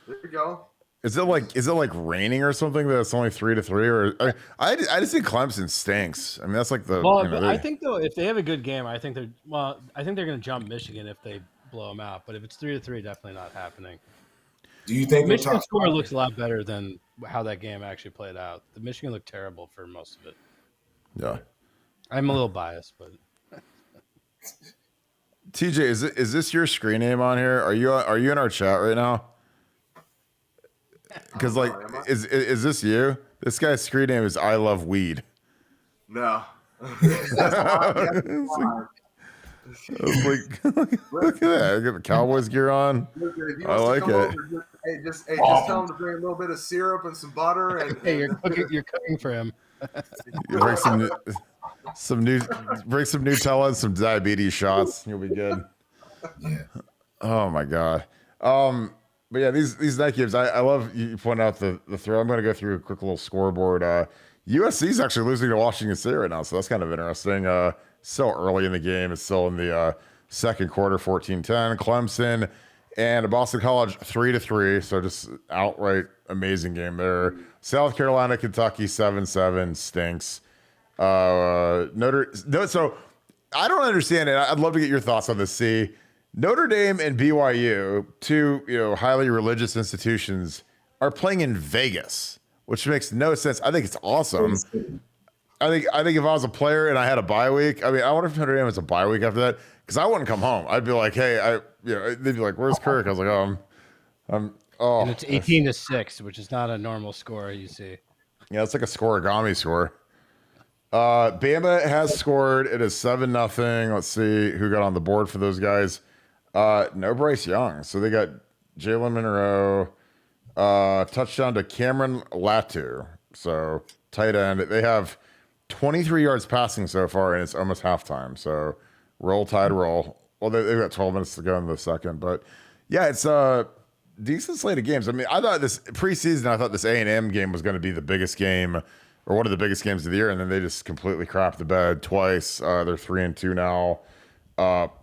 There you go. Is it like raining or something that it's only 3-3? Or I just think Clemson stinks. I mean, that's like the. Well, I think though, if they have a good game, I think they're going to jump Michigan if they blow them out. But if it's 3-3, definitely not happening. Do you think Michigan score looks a lot better than how that game actually played out? The Michigan looked terrible for most of it. Yeah, I'm a little biased, but TJ, is this your screen name on here? Are you in our chat right now? Because like, is this you? This guy's screen name is I Love Weed. No. Look at that. I got the Cowboys gear on. I like it. Just tell him to bring a little bit of syrup and some butter. And hey, you're cooking for him. Bring some Nutella and some diabetes shots. You'll be good. Yeah. Oh my god. But yeah, these night games, I love you point out the throw. I'm going to go through a quick little scoreboard. USC is actually losing to Washington State right now, so that's kind of interesting. So early in the game, it's still in the second quarter, 14-10. Clemson and Boston College 3-3, so just outright amazing game there. South Carolina, Kentucky 7-7 stinks. So I don't understand it. I'd love to get your thoughts on this. See, Notre Dame and BYU, two highly religious institutions, are playing in Vegas, which makes no sense. I think it's awesome. I think if I was a player and I had a bye week, I mean, I wonder if Notre Dame has a bye week after that, because I wouldn't come home. I'd be like, hey, they'd be like, where's Kirk? I was like, and it's 18-6, which is not a normal score you see. Yeah, it's like a scoregami score. Bama has scored. It is 7-0. Let's see who got on the board for those guys. No Bryce Young. So they got Jalen Monroe, touchdown to Cameron Latu. So tight end. They have 23 yards passing so far, and it's almost halftime. So roll tide roll. Well, they've got 12 minutes to go in the second, but yeah, it's a decent slate of games. I mean, I thought this preseason, I thought this A&M game was going to be the biggest game or one of the biggest games of the year, and then they just completely crapped the bed twice. They're 3-2 now.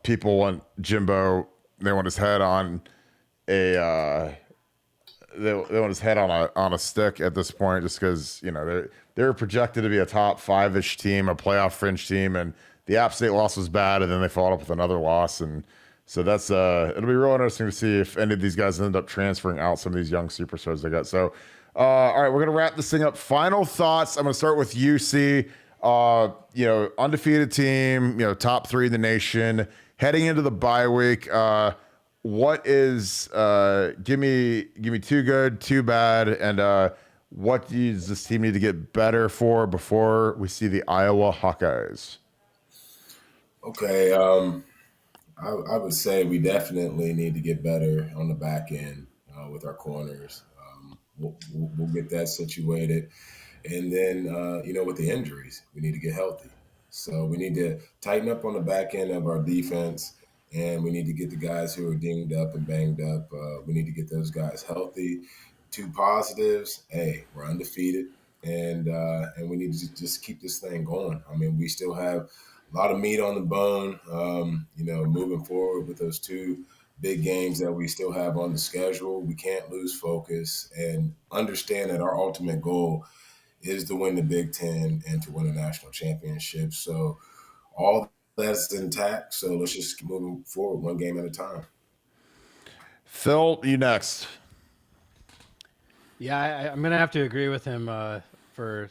People want Jimbo. They want his head on a. They want his head on a stick at this point, just because they're projected to be a top 5-ish team, a playoff fringe team, and the App State loss was bad, and then they followed up with another loss, and so that's it'll be real interesting to see if any of these guys end up transferring out some of these young superstars they got. So, all right, we're gonna wrap this thing up. Final thoughts. I'm gonna start with UC. Undefeated team, top 3 in the nation, heading into the bye week. What is give me 2 good, 2 bad, and what does this team need to get better for before we see the Iowa Hawkeyes? Okay, I would say we definitely need to get better on the back end with our corners. We'll get that situated. And then, with the injuries, we need to get healthy. So we need to tighten up on the back end of our defense, and we need to get the guys who are dinged up and banged up. We need to get those guys healthy. 2 positives, hey, we're undefeated, and we need to just keep this thing going. I mean, we still have a lot of meat on the bone, moving forward with those 2 big games that we still have on the schedule. We can't lose focus and understand that our ultimate goal is to win the Big Ten and to win a national championship. So all that's intact. So let's just keep moving forward one game at a time. Phil, you next. Yeah, I'm going to have to agree with him for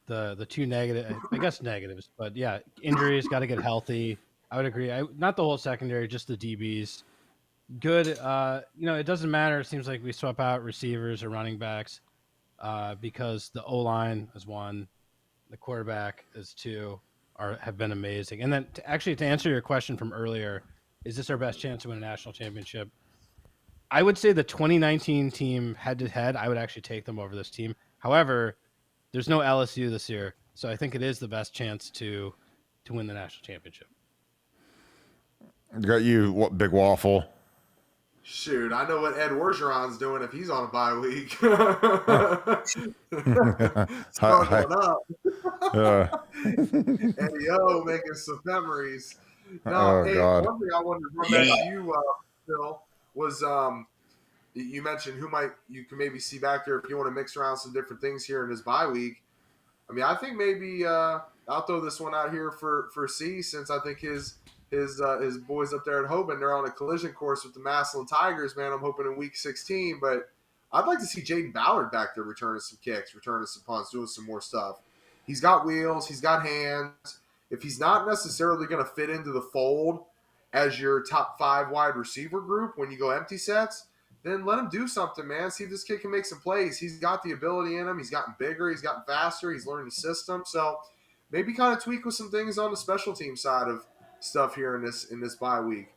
the 2 negatives. But yeah, injuries, got to get healthy. I would agree. Not the whole secondary, just the DBs. Good. It doesn't matter. It seems like we swap out receivers or running backs. Because the O-line is 1, the quarterback is 2, have been amazing. And then to answer your question from earlier, is this our best chance to win a national championship? I would say the 2019 team head-to-head, I would actually take them over this team. However, there's no LSU this year, so I think it is the best chance to win the national championship. Got you, what, Big Waffle? Shoot, I know what Ed Orgeron's doing if he's on a bye week. Starting up. Eddie O making some memories. Now, God. One thing I wanted to run back to you, Phil, was you mentioned you can maybe see back there if you want to mix around some different things here in his bye week. I mean, I think maybe I'll throw this one out here for C, since I think his boys up there at Hoban, they're on a collision course with the Massillon Tigers, man. I'm hoping in week 16, but I'd like to see Jaden Ballard back there returning some kicks, returning some punts, doing some more stuff. He's got wheels, he's got hands. If he's not necessarily going to fit into the fold as your top 5 wide receiver group when you go empty sets, then let him do something, man. See if this kid can make some plays. He's got the ability in him. He's gotten bigger. He's gotten faster. He's learning the system. So maybe kind of tweak with some things on the special team side of stuff here in this bye week.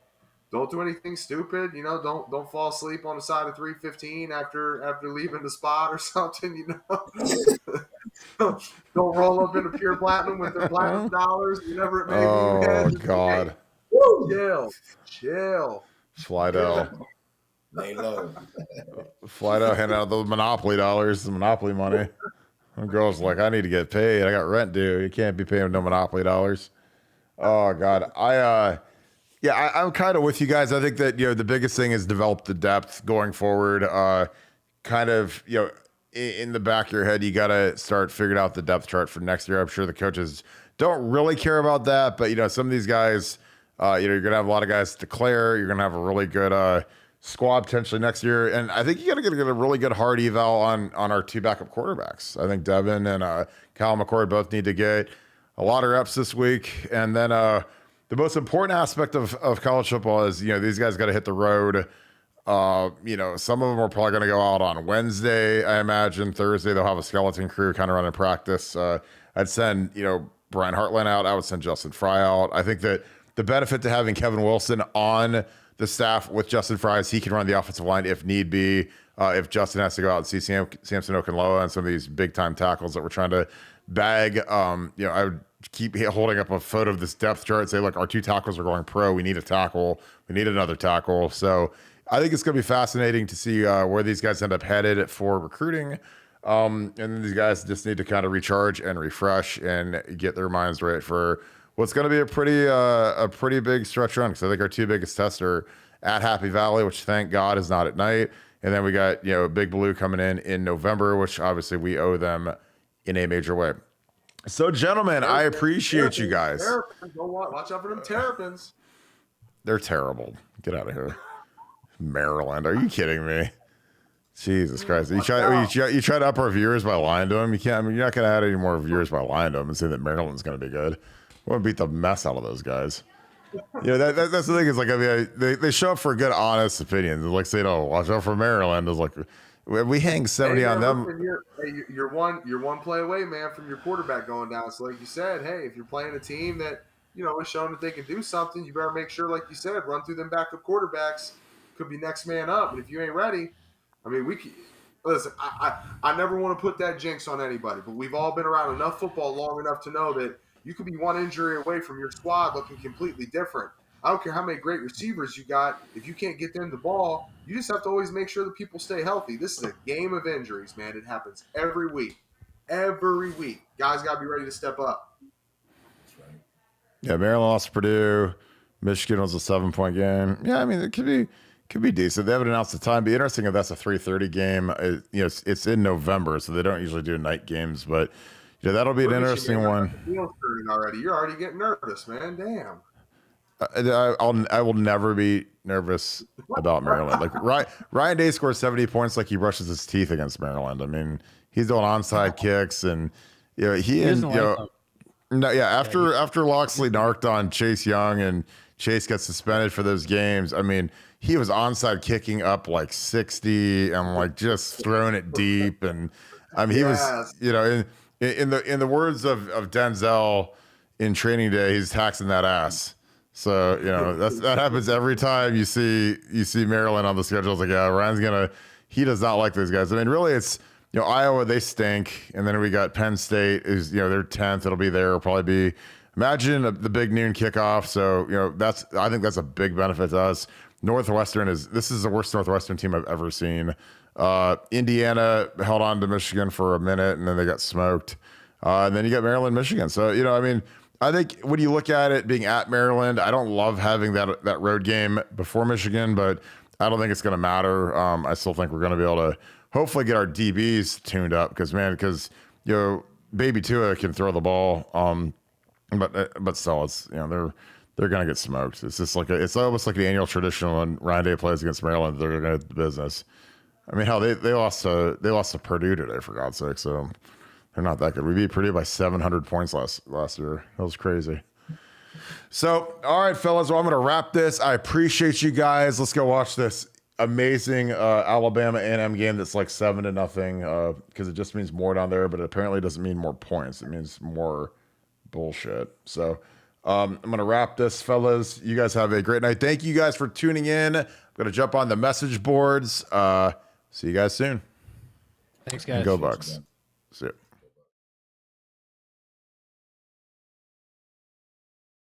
Don't do anything stupid. Don't fall asleep on the side of 315 after leaving the spot or something. Don't roll up into pure platinum with their platinum dollars. Whatever it may be. Oh God. Hey, chill. Flido. Lay low. Flido handing out those Monopoly dollars, the Monopoly money. The girl's like, I need to get paid. I got rent due. You can't be paying no Monopoly dollars. Oh God. I'm kind of with you guys. I think that, the biggest thing is develop the depth going forward. In the back of your head, you got to start figuring out the depth chart for next year. I'm sure the coaches don't really care about that, but some of these guys, you're going to have a lot of guys declare. You're going to have a really good squad potentially next year. And I think you got to get a really good hard eval on our 2 backup quarterbacks. I think Devin and Kyle McCord both need to get a lot of reps this week. And then the most important aspect of college football is, these guys got to hit the road. Some of them are probably going to go out on Wednesday. I imagine Thursday they'll have a skeleton crew kind of running practice. I'd send, Brian Hartline out. I would send Justin Fry out. I think that the benefit to having Kevin Wilson on the staff with Justin Fry is he can run the offensive line if need be. If Justin has to go out and see Samson Okunloa and some of these big time tackles that we're trying to bag, I would keep holding up a photo of this depth chart and say, look, our 2 tackles are going pro. We need a tackle. We need another tackle. So I think it's going to be fascinating to see where these guys end up headed for recruiting. And then these guys just need to kind of recharge and refresh and get their minds right for what's going to be a pretty big stretch run. Because I think our 2 biggest tests are at Happy Valley, which thank God is not at night. And then we got, Big Blue coming in November, which obviously we owe them in a major way. So, gentlemen, I appreciate you guys. Watch out for them Terrapins. They're terrible. Get out of here. Maryland. Are you kidding me? Jesus Christ. You try to up our viewers by lying to them. You can't. I mean, you're not going to add any more viewers by lying to them and say that Maryland's going to be good. We're going to beat the mess out of those guys. That's the thing. Is like, I mean, they show up for good, honest opinions. Like, say, oh, watch out for Maryland. It's like, we hang 70 on them. You're one play away, man, from your quarterback going down. So, like you said, hey, if you're playing a team that is showing that they can do something, you better make sure, like you said, run through them backup quarterbacks. Could be next man up, and if you ain't ready, I mean, listen. I never want to put that jinx on anybody, but we've all been around enough football long enough to know that you could be one injury away from your squad looking completely different. I don't care how many great receivers you got. If you can't get them the ball, you just have to always make sure that people stay healthy. This is a game of injuries, man. It happens every week. Every week. Guys got to be ready to step up. That's right. Yeah, Maryland lost to Purdue. Michigan was a 7-point game. Yeah, I mean, it could be decent. They haven't announced the time. Be interesting if that's a 3:30 game. It's in November, so they don't usually do night games. But that'll be an interesting one. Already, you're already getting nervous, man. Damn. I will never be nervous about Maryland. Like Ryan Day scores 70 points like he brushes his teeth against Maryland. I mean, he's doing onside kicks, and after Loxley narked on Chase Young and Chase got suspended for those games. I mean, he was onside kicking up like 60 and like just throwing it deep, and I mean he was in the words of Denzel in Training Day, he's taxing that ass. So that happens every time you see Maryland on the schedule. It's like, yeah, Ryan's he does not like those guys. I mean, really, it's Iowa, they stink, and then we got Penn State is they're 10th. It'll be there. It'll probably be imagine the big noon kickoff. So I think that's a big benefit to us. Northwestern this is the worst Northwestern team I've ever seen. Indiana held on to Michigan for a minute, and then they got smoked. And then you got Maryland, Michigan. So I mean. I think when you look at it being at Maryland, I don't love having that road game before Michigan, but I don't think it's going to matter. I still think we're going to be able to hopefully get our DBs tuned up because Baby Tua can throw the ball. But still, it's they're going to get smoked. It's just it's almost like the annual tradition when Ryan Day plays against Maryland. They're going to get the business. I mean, hell, they lost to Purdue today, for God's sake. So they're not that good. We beat Purdue by 700 points last year. That was crazy. So, all right, fellas, well, I'm going to wrap this. I appreciate you guys. Let's go watch this amazing Alabama A&M game that's like 7-0 because it just means more down there, but it apparently doesn't mean more points. It means more bullshit. So I'm going to wrap this, fellas. You guys have a great night. Thank you guys for tuning in. I'm going to jump on the message boards. See you guys soon. Thanks, guys. Go Bucks. See ya.